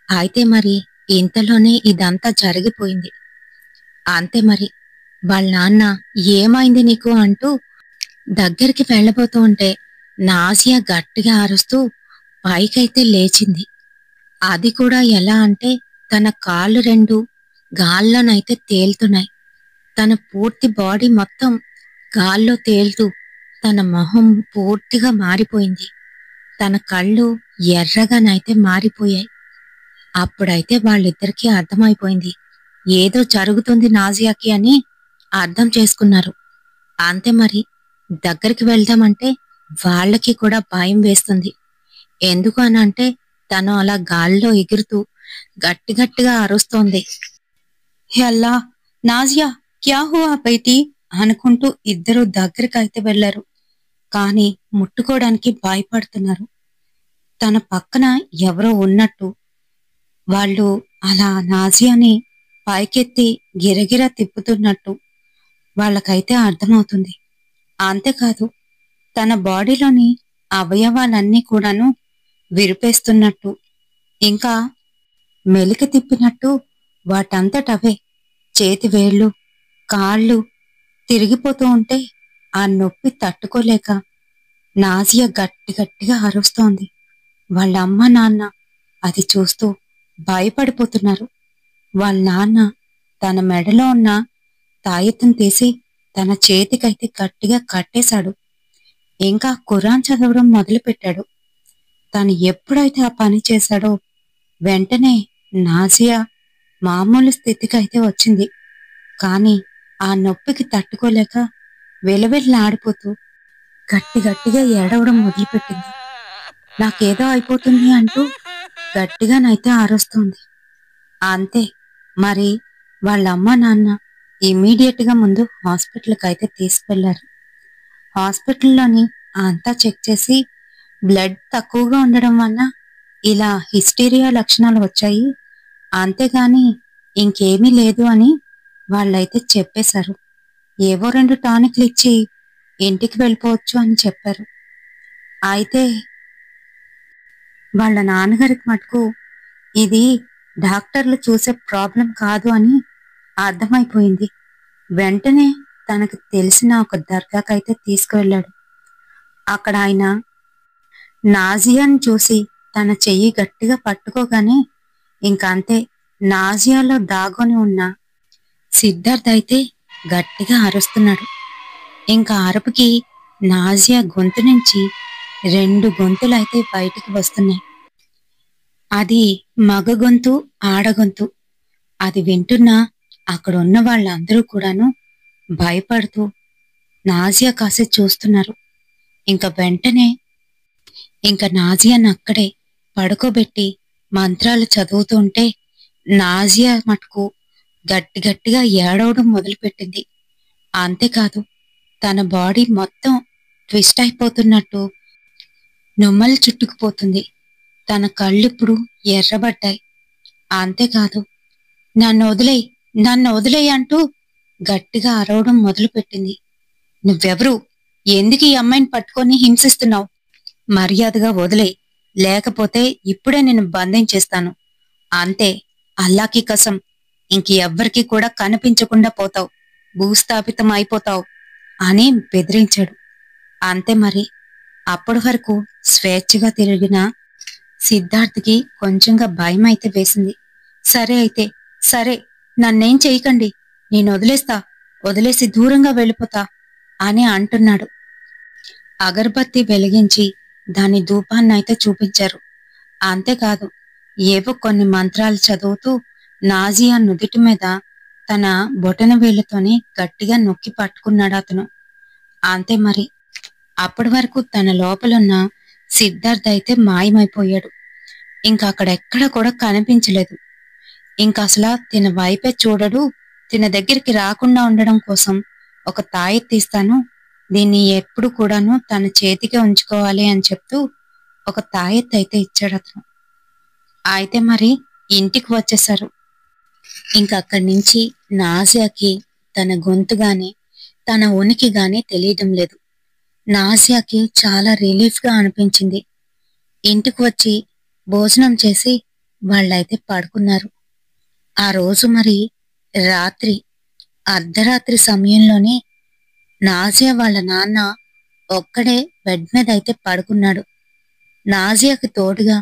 అయితే మరి ఇంతలోనే ఇదంతా జరిగిపోయింది. అంతే మరి. వాళ్ళ నాన్న ఏమైంది నీకు అంటూ దగ్గరికి వెళ్ళబోతూ ఉంటే నాజియా గట్టిగా అరుస్తూ పైకైతే లేచింది. అది కూడా ఎలా అంటే తన కాళ్ళు రెండు గాల్లోనైతే తేలుతున్నాయి. తన పూర్తి బాడీ మొత్తం గాల్లో తేలుతూ తన మొహం పూర్తిగా మారిపోయింది. తన కళ్ళు ఎర్రగానైతే మారిపోయాయి. అప్పుడైతే వాళ్ళిద్దరికీ అర్థమైపోయింది, ఏదో జరుగుతుంది నాజియాకి అని అర్థం చేసుకున్నారు. అంతే మరి. దగ్గరికి వెళ్దామంటే వాళ్ళకి కూడా భయం వేస్తుంది. ఎందుకు అనంటే తను అలా గాల్లో ఎగురుతూ గట్టి గట్టిగా అరుస్తోంది. "హల్లా, నాజియా, క్యా హువా బేటీ" అనుకుంటూ ఇద్దరు దగ్గరికైతే వెళ్లారు. కానీ ముట్టుకోవడానికి భయపడుతున్నారు. తన పక్కన ఎవరో ఉన్నట్టు వాళ్ళు అలా నాజియాని పైకెత్తి గిరగిరా తిప్పుతున్నట్టు వాళ్ళకైతే అర్థమవుతుంది. అంతేకాదు, తన బాడీలోని అవయవాలన్నీ కూడాను విరిపేస్తున్నట్టు, ఇంకా మెలిక తిప్పినట్టు వాటంతటవే చేతి వేళ్ళు, కాళ్ళు తిరిగిపోతూ ఉంటే ఆ నొప్పి తట్టుకోలేక నాజియా గట్టి గట్టిగా అరుస్తోంది. వాళ్ళ అమ్మ నాన్న అది చూస్తూ భయపడిపోతున్నారు. వాళ్ళ నాన్న తన మెడలో ఉన్న తాయెత్తును తీసి తన చేతికైతే గట్టిగా కట్టేశాడు. ఇంకా ఖురాన్ చదవడం మొదలుపెట్టాడు. తను ఎప్పుడైతే ఆ పని చేశాడో వెంటనే నాజియా మామూలు స్థితికైతే వచ్చింది. కాని ఆ నొప్పికి తట్టుకోలేక వెలవెల్లాడిపోతూ గట్టి గట్టిగా ఏడవడం మొదలుపెట్టింది. నాకేదో అయిపోతుంది అంటూ గట్టిగానైతే అరుస్తుంది. అంతే మరి. వాళ్ళ అమ్మ నాన్న ఇమ్మీడియట్ గా ముందు హాస్పిటల్కి అయితే తీసుకెళ్లారు. హాస్పిటల్లోని అంతా చెక్ చేసి బ్లడ్ తక్కువగా ఉండడం వల్ల ఇలా హిస్టీరియా లక్షణాలు వచ్చాయి, అంతేగాని ఇంకేమీ లేదు అని వాళ్ళైతే చెప్పేశారు. ఏవో 2 టానిక్లు ఇచ్చి ఇంటికి వెళ్ళిపోవచ్చు అని చెప్పారు. అయితే వాళ్ళ నాన్నగారికి మటుకు ఇది డాక్టర్లు చూసే ప్రాబ్లం కాదు అని అర్థమైపోయింది. వెంటనే తనకు తెలిసిన ఒక దర్గాకైతే తీసుకువెళ్ళాడు. అక్కడ ఆయన నాజియాని చూసి తన చెయ్యి గట్టిగా పట్టుకోగానే ఇంకంతే, నాజియాలో దాగొని ఉన్న సిద్ధార్థ్ అయితే గట్టిగా అరుస్తున్నాడు. ఇంకా అరుపుకి నాజియా గొంతు నుంచి 2 గొంతులైతే బయటికి వస్తున్నాయి. అది మగ గొంతు, ఆడ గొంతు. అది వింటున్న అక్కడున్న వాళ్ళందరూ కూడాను భయపడుతూ నాజియా కాసి చూస్తున్నారు. ఇంక వెంటనే నాజియాని అక్కడే పడుకోబెట్టి మంత్రాలు చదువుతూ ఉంటే నాజియా మటుకు గట్టి గట్టిగా ఏడవడం మొదలుపెట్టింది. అంతేకాదు, తన బాడీ మొత్తం ట్విస్ట్ అయిపోతున్నట్టు నుమ్మలు చుట్టుకుపోతుంది. తన కళ్ళిప్పుడు ఎర్రబడ్డాయి. అంతేకాదు, నన్ను వదిలేయ్ అంటూ గట్టిగా అరవడం మొదలుపెట్టింది. నువ్వెవరు? ఎందుకు ఈ అమ్మాయిని పట్టుకొని హింసిస్తున్నావు? మర్యాదగా వదిలేయ్, లేకపోతే ఇప్పుడే నిన్ను బంధించేస్తాను. అంతే, అల్లాకి కసం, ఇంక ఎవ్వరికి కూడా కనిపించకుండా పోతావు, భూస్థాపితం అయిపోతావు అని బెదిరించాడు. అంతే మరి. అప్పటి వరకు స్వేచ్ఛగా తిరిగిన సిద్ధార్థ్కి కొంచెంగా భయం అయితే వేసింది. సరే అయితే సరే, నన్నేం చెయ్యకండి, నేను వదిలేసి దూరంగా వెళ్ళిపోతా అని అంటున్నాడు. అగరబత్తి వెలిగించి దాని ధూపాన్నైతే చూపించారు. అంతేకాదు, ఏవో కొన్ని మంత్రాలు చదువుతూ నాజియా నుదిటి మీద తన బొటన వేళ్లతోని గట్టిగా నొక్కి పట్టుకున్నాడు అతను. అంతే మరి. అప్పటి వరకు తన లోపలున్న సిద్ధార్థ్ అయితే మాయమైపోయాడు. ఇంకా అక్కడెక్కడ కూడా కనిపించలేదు. ఇంకా అసలు తిన వైపే చూడడు. తిన దగ్గరికి రాకుండా ఉండడం కోసం ఒక తాయెత్తు తీస్తాను, దీన్ని ఎప్పుడు కూడాను తన చేతికి ఉంచుకోవాలి అని చెప్తూ ఒక తాయెత్తు అయితే ఇచ్చాడు అతను. అయితే మరి ఇంటికి వచ్చేశారు. ఇంకా అక్కడి నుంచి నాజియాకి తన గొంతు గాని తన ఉనికి గాని తెలియడం లేదు. నాజియాకి చాలా రిలీఫ్ గా అనిపించింది. ఇంటికి వచ్చి భోజనం చేసి వాళ్ళైతే పడుకున్నారు. ఆ రోజు మరి రాత్రి అర్ధరాత్రి సమయంలోనే నాజియా వాళ్ళ నాన్న ఒక్కడే బెడ్ మీద అయితే పడుకున్నాడు. నాజియాకి తోడుగా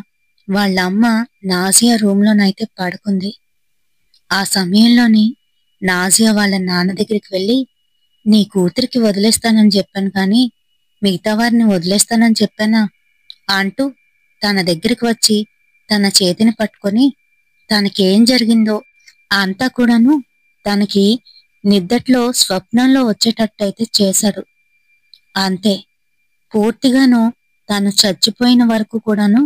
వాళ్ళమ్మ నాజియా రూంలోనైతే పడుకుంది. ఆ సమయంలోనే నాజియా వాళ్ళ నాన్న దగ్గరికి వెళ్ళి, నీ కూతురికి వదిలేస్తానని చెప్పాను కానీ మిగతా వారిని వదిలేస్తానని చెప్పానా అంటూ తన దగ్గరికి వచ్చి తన చేతిని పట్టుకొని తనకేం జరిగిందో అంతా కూడాను తనకి నిద్దట్లో స్వప్నంలో వచ్చేటట్టయితే చేశాడు. అంతే, పూర్తిగాను తను చచ్చిపోయిన వరకు కూడాను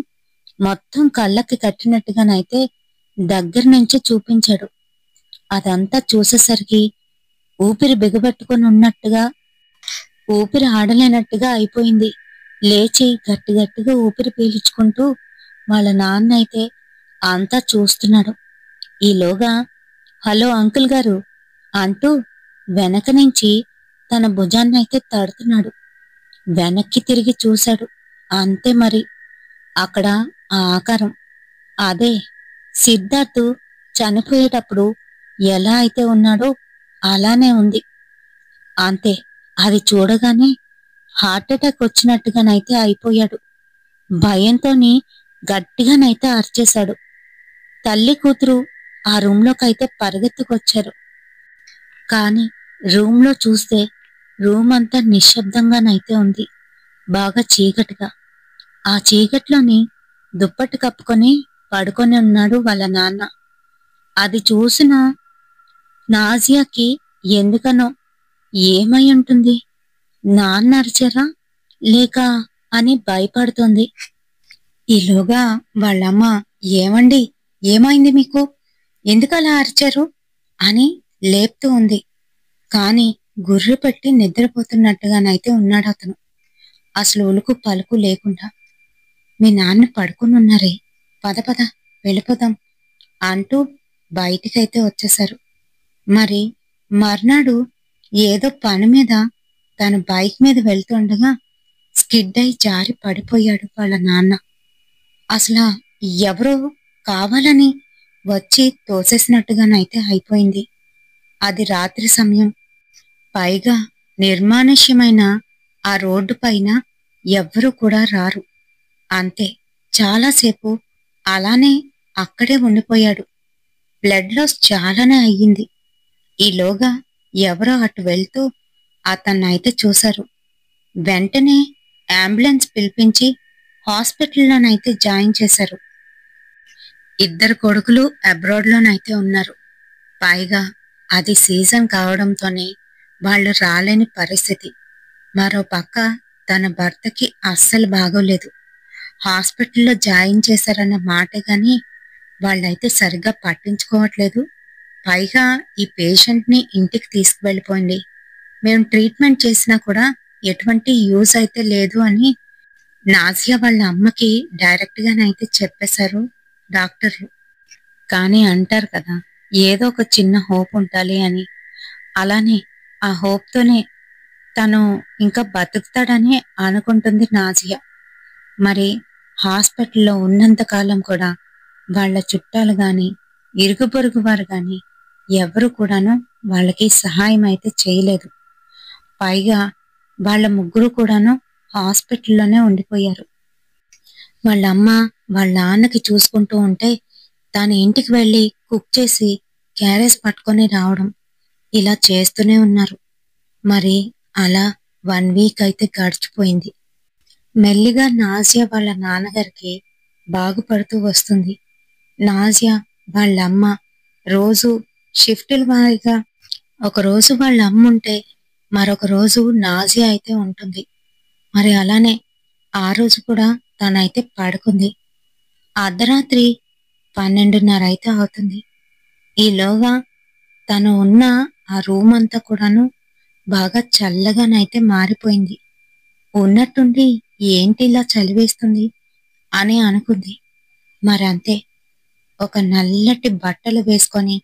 మొత్తం కళ్ళకి కట్టినట్టుగానైతే దగ్గర నుంచి చూపించాడు. అదంతా చూసేసరికి ఊపిరి బిగబెట్టుకొని ఉన్నట్టుగా, ఊపిరి ఆడలేనట్టుగా అయిపోయింది. లేచి గట్టి గట్టిగా ఊపిరి పీల్చుకుంటూ వాళ్ళ నాన్న అయితే అంతా చూస్తున్నాడు. ఈలోగా హలో అంకుల్ గారు అంటూ వెనక నుంచి తన భుజాన్నైతే తడుతున్నాడు. వెనక్కి తిరిగి చూశాడు. అంతే మరి. అక్కడ ఆ ఆకారం, అదే సిద్ధార్థ్ చనిపోయేటప్పుడు ఎలా అయితే ఉన్నాడో అలానే ఉంది. అంతే, అది చూడగానే హార్ట్అటాక్ వచ్చినట్టుగానైతే అయిపోయాడు. భయంతోని గట్టిగానైతే అరిచేశాడు. తల్లి కూతురు ఆ రూంలోకైతే పరిగెత్తుకొచ్చారు. కాని రూంలో చూస్తే రూమ్ అంతా నిశ్శబ్దంగానైతే ఉంది, బాగా చీకటిగా. ఆ చీకట్లోని దుప్పటి కప్పుకొని పడుకొని ఉన్నాడు వాళ్ళ నాన్న. అది చూసిన నాజియాకి ఎందుకనో ఏమై ఉంటుంది, నాన్న అరిచారా లేక అని భయపడుతుంది. ఈలోగా వాళ్ళమ్మ, ఏమండి, ఏమైంది మీకు, ఎందుకలా అరిచారు అని లేపుతూ ఉంది. కాని గుర్రు పెట్టి నిద్రపోతున్నట్టుగానైతే ఉన్నాడు అతను, అసలు ఉలుకు పలుకు లేకుండా. మీ నాన్న పడుకునున్నారే, పద పద వెళ్ళిపోదాం అంటూ బయటికైతే వచ్చేశారు. మరి మర్నాడు ఏదో పని మీద తన బైక్ మీద వెళ్తుండగా స్కిడ్ అయి జారి పడిపోయాడు వాళ్ళ నాన్న. అసలు ఎవరో కావాలని వచ్చి తోసేసినట్టుగానైతే అయిపోయింది. అది రాత్రి సమయం, పైగా నిర్మానుష్యమైన ఆ రోడ్డు పైన ఎవ్వరూ కూడా రారు. అంతే, చాలాసేపు అలానే అక్కడే ఉండిపోయాడు. బ్లడ్ లాస్ చాలానే అయ్యింది. ఈలోగా ఎవరో అటు వెళ్తూ అతన్నైతే చూశారు. వెంటనే అంబులెన్స్ పిలిపించి హాస్పిటల్లోనైతే జాయిన్ చేశారు. ఇద్దరు కొడుకులు అబ్రాడ్లోనైతే ఉన్నారు. పైగా అది సీజన్ కావడంతోనే వాళ్ళు రాలేని పరిస్థితి. మరో పక్క తన భర్తకి అస్సలు బాగోలేదు. హాస్పిటల్లో జాయిన్ చేశారన్న మాట గాని వాళ్ళైతే సరిగ్గా పట్టించుకోవట్లేదు. పైగా ఈ పేషెంట్ని ఇంటికి తీసుకువెళ్ళిపోయింది, మేము ట్రీట్మెంట్ చేసినా కూడా ఎటువంటి యూజ్ అయితే లేదు అని నాజియా వాళ్ళ అమ్మకి డైరెక్ట్ గానైతే చెప్పేశారు డాక్టర్లు. కానీ అంటారు కదా, ఏదో ఒక చిన్న హోప్ ఉండాలి అని. అలానే ఆ హోప్తోనే తను ఇంకా బతుకుతాడని అనుకుంటుంది నాజియా. మరి హాస్పిటల్లో ఉన్నంత కాలం కూడా వాళ్ళ చుట్టాలు గాని ఇరుగు పొరుగు వారు గాని ఎవరు కూడాను వాళ్ళకి సహాయం అయితే చేయలేదు. పైగా వాళ్ళ ముగ్గురు కూడాను హాస్పిటల్లోనే ఉండిపోయారు. వాళ్ళ అమ్మ వాళ్ళ నాన్నకి చూసుకుంటూ ఉంటే తన ఇంటికి వెళ్ళి కుక్ చేసి క్యారేజ్ పట్టుకొని రావడం ఇలా చేస్తూనే ఉన్నారు. మరి అలా 1 వీక్ అయితే గడిచిపోయింది. మెల్లిగా నాజియా వాళ్ళ నాన్నగారికి బాగుపడుతూ వస్తుంది. నాజియా వాళ్ళ అమ్మ రోజు షిఫ్టుల వారీగా ఒకరోజు వాళ్ళ అమ్మ ఉంటే మరొక రోజు నాజియా అయితే ఉంటుంది. మరి అలానే ఆ రోజు కూడా తనైతే పడుకుంది. అర్ధరాత్రి 12:30 అయితే అవుతుంది. ఈలోగా తను ఉన్న ఆ రూమ్ అంతా కూడాను బాగా చల్లగానైతే మారిపోయింది. ఉన్నట్టుండి ఏంటి ఇలా చలివేస్తుంది అని అనుకుంది. మరంతే, ఒక నల్లటి బట్టలు వేసుకొని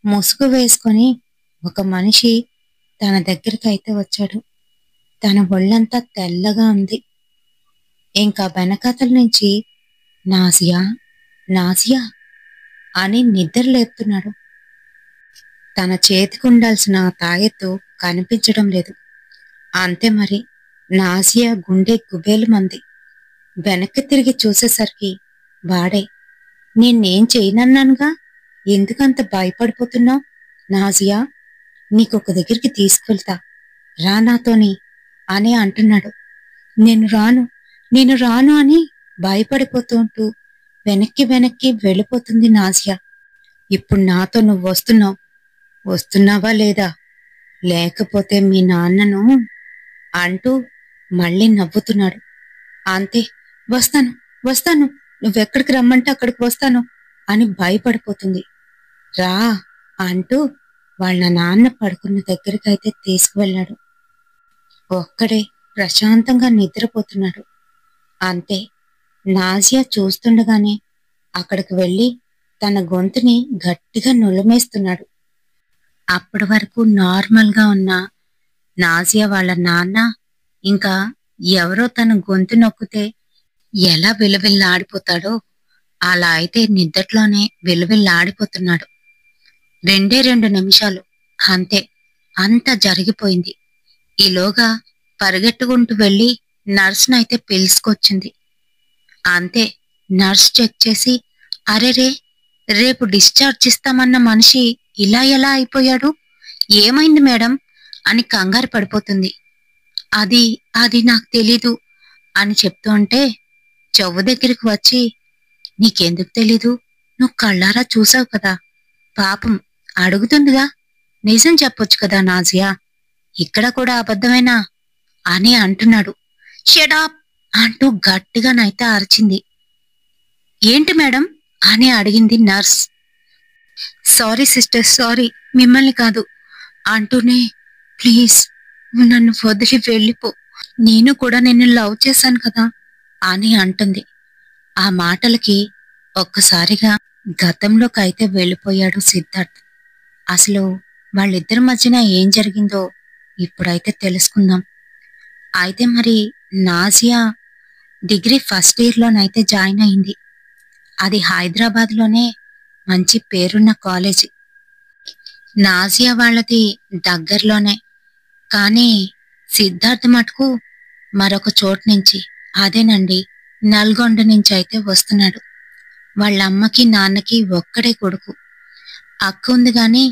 ముసుగు వేసుకొని ఒక మనిషి తన దగ్గరికి అయితే వచ్చాడు. తన ఒళ్ళంతా తెల్లగా ఉంది. ఇంకా వెనకాతల నుంచి నాజియా, నాజియా అని నిద్ర లేపుతున్నాడు. తన చేతికి ఉండాల్సిన తాయెత్తు కనిపించడం లేదు. అంతే మరి, నాజియా గుండె గుబేలుమంది. వెనక్కి తిరిగి చూసేసరికి వాడే. నేనేం చేయనన్నానుగా, ఎందుకంత భయపడిపోతున్నావు నాజియా? నీకొక దగ్గరికి తీసుకెళ్తా, రా నాతోని అని అంటున్నాడు. నేను రాను, నేను రాను అని భయపడిపోతుంటూ వెనక్కి వెనక్కి వెళ్ళిపోతుంది నాజియా. ఇప్పుడు నాతో నువ్వు వస్తున్నావు, వస్తున్నావా లేదా, లేకపోతే మీ నాన్నను అంటూ మళ్ళీ నవ్వుతున్నాడు. అంతే, వస్తాను వస్తాను, నువ్వెక్కడికి రమ్మంటే అక్కడికి వస్తాను అని భయపడిపోతుంది. రా అంటూ వాళ్ళ నాన్న పడుకున్న దగ్గరికైతే తీసుకువెళ్ళాడు. ఒక్కడే ప్రశాంతంగా నిద్రపోతున్నాడు. అంతే, నాజియా చూస్తుండగానే అక్కడికి వెళ్ళి తన గొంతుని గట్టిగా నులిమేస్తున్నాడు. అప్పటి వరకు నార్మల్గా ఉన్న నాజియా వాళ్ళ నాన్న ఇంకా ఎవరో తన గొంతు నొక్కితే ఎలా విలవిల్లాడిపోతాడో అలా అయితే నిద్దట్లోనే విలవిల్లాడిపోతున్నాడు. 2 నిమిషాలు, అంతే, అంతా జరిగిపోయింది. ఈలోగా పరిగెట్టుకుంటూ వెళ్ళి నర్సునైతే పిలుచుకొచ్చింది. అంతే, నర్స్ చెక్ చేసి, అరెరే, రేపు డిశ్చార్జ్ ఇస్తామన్న మనిషి ఇలా ఎలా అయిపోయాడు, ఏమైంది మేడం అని కంగారు పడిపోతుంది. అది అది నాకు తెలీదు అని చెప్తూ ఉంటే చెవు దగ్గరికి వచ్చి, నీకెందుకు తెలీదు, నువ్వు కళ్ళారా చూసావు కదా, పాపం అడుగుతుందిగా, నిజం చెప్పొచ్చు కదా నాజియా, ఇక్కడ కూడా అబద్ధమేనా అని అంటున్నాడు. షడాప్ అంటూ గట్టిగానైతే అరిచింది. ఏంటి మేడం అని అడిగింది నర్స్. సారీ సిస్టర్, సారీ, మిమ్మల్ని కాదు అంటూనే, ప్లీజ్ నన్ను వదిలి వెళ్ళిపో, నేను కూడా నిన్ను లవ్ చేశాను కదా అని అంటుంది. ఆ మాటలకి ఒక్కసారిగా గతంలోకి అయితే వెళ్ళిపోయాడు సిద్ధార్థ్. అసలు వాళ్ళిద్దరి మధ్యన ఏం జరిగిందో ఇప్పుడైతే తెలుసుకుందాం. అయితే మరి నాజియా డిగ్రీ ఫస్ట్ ఇయర్లోనైతే జాయిన్ అయింది. అది హైదరాబాద్లోనే మంచి పేరున్న కాలేజీ. నాజియా వాళ్ళది దగ్గరలోనే, కానీ సిద్ధార్థ్ మటుకు మరొక చోటు నుంచి, అదేనండి నల్గొండ నుంచి అయితే వస్తున్నాడు. వాళ్ళ అమ్మకి నాన్నకి ఒక్కడే కొడుకు. అక్క ఉంది గాని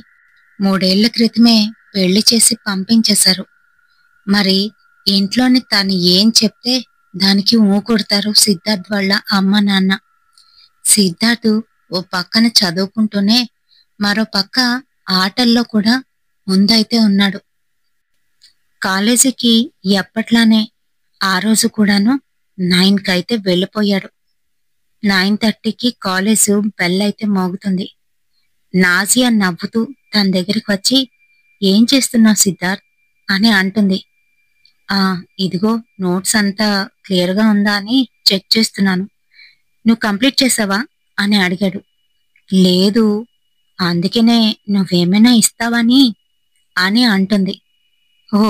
3 ఏళ్ల క్రితమే పెళ్లి చేసి పంపించేశారు. మరి ఇంట్లోని తను ఏం చెప్తే దానికి ఊ కొడతారు సిద్ధార్థ్ వాళ్ళ అమ్మ నాన్న. సిద్ధార్థ్ ఓ పక్కన చదువుకుంటూనే మరో పక్క ఆటల్లో కూడా ముందైతే ఉన్నాడు. కాలేజీకి ఎప్పట్లానే ఆ రోజు కూడాను 9కి అయితే వెళ్ళిపోయాడు. 9:30కి కాలేజు బెల్ అయితే మోగుతుంది. నాజియా నవ్వుతూ తన దగ్గరికి వచ్చి, ఏం చేస్తున్నావు సిద్ధార్థ్ అని అంటుంది. ఆ ఇదిగో నోట్స్ అంతా క్లియర్గా ఉందా అని చెక్ చేస్తున్నాను. నువ్వు కంప్లీట్ చేసావా అని అడిగాడు. లేదు, అందుకనే నువ్వేమైనా ఇస్తావని అని అంటుంది. ఓ,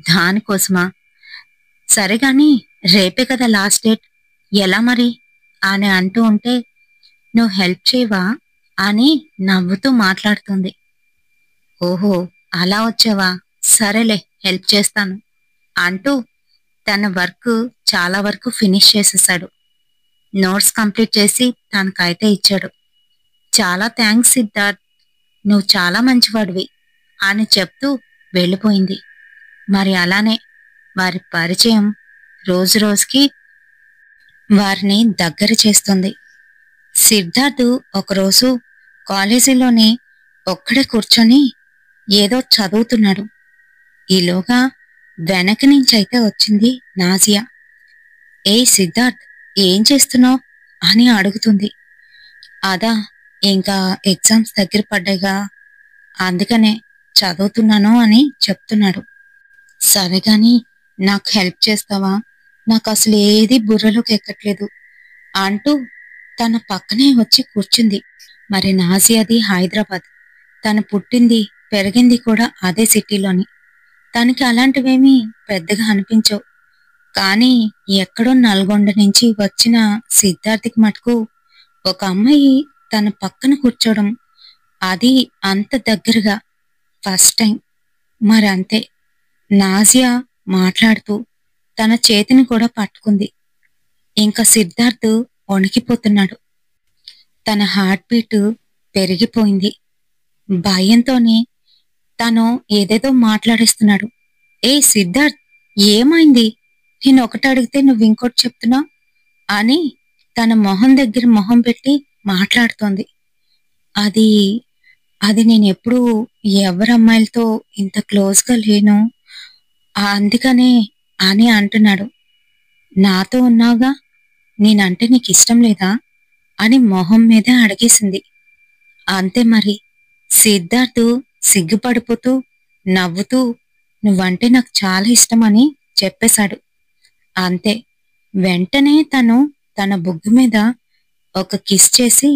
దానికోసమా? సరే గాని రేపే కదా లాస్ట్ డేట్, ఎలా మరి అని అంటూ ఉంటే, నువ్వు హెల్ప్ చేయవా అని నవ్వుతూ మాట్లాడుతుంది. ఓహో, అలా వచ్చావా, సరేలే హెల్ప్ చేస్తాను అంటూ తన వర్క్ చాలా వరకు ఫినిష్ చేసేసాడు. నోట్స్ కంప్లీట్ చేసి తనకైతే ఇచ్చాడు. చాలా థ్యాంక్స్ సిద్ధార్థ్, నువ్వు చాలా మంచివాడివి అని చెప్తూ వెళ్ళిపోయింది. మరి అలానే వారి పరిచయం రోజు రోజుకి వారిని దగ్గర చేస్తుంది. సిద్ధార్థ్ ఒకరోజు కాలేజీలోనే ఒక్కడే కూర్చొని ఏదో చదువుతున్నాడు. ఈలోగా వెనక నుంచైతే వచ్చింది నాజియా. ఏ సిద్ధార్థ్, ఏం చేస్తున్నావు అని అడుగుతుంది. అదా, ఇంకా ఎగ్జామ్స్ దగ్గర పడ్డాయిగా, అందుకనే చదువుతున్నాను అని చెప్తున్నాడు. సరే గాని నాకు హెల్ప్ చేస్తావా, నాకు అసలు ఏది బుర్రలోకి ఎక్కట్లేదు అంటూ తన పక్కనే వచ్చి కూర్చుంది. మరి నాజియాది హైదరాబాద్, తను పుట్టింది పెరిగింది కూడా అదే సిటీలోని. తనకి అలాంటివేమీ పెద్దగా అనిపించవు. కానీ ఎక్కడో నల్గొండ నుంచి వచ్చిన సిద్ధార్థికి మటుకు ఒక అమ్మాయి తన పక్కన కూర్చోవడం, అది అంత దగ్గరగా ఫస్ట్ టైం. మరి అంతే, నాజియా మాట్లాడుతూ తన చేతిని కూడా పట్టుకుంది. ఇంకా సిద్ధార్థ్ వణికిపోతున్నాడు. తన హార్ట్ బీట్ పెరిగిపోయింది. భయంతోనే తను ఏదేదో మాట్లాడిస్తున్నాడు. ఏ సిద్ధార్థ్, ఏమైంది? నేను ఒకటి అడిగితే నువ్వు ఇంకోటి చెప్తున్నావు అని తన మొహం దగ్గర మొహం పెట్టి మాట్లాడుతోంది. అది అది నేనెప్పుడూ ఎవరమ్మాయిలతో ఇంత క్లోజ్గా లేను, అందుకనే అని అంటున్నాడు. నాతో ఉన్నావుగా, నేనంటే నీకు ఇష్టం లేదా అని మొహం మీదే అడిగేసింది. అంతే మరి, సిద్ధార్థ్ సిగ్గుపడిపోతూ నవ్వుతూ నువ్వంటే నాకు చాలా ఇష్టమని చెప్పేశాడు. అంతే, వెంటనే తను తన బుగ్గు మీద ఒక కిస్ చేసి,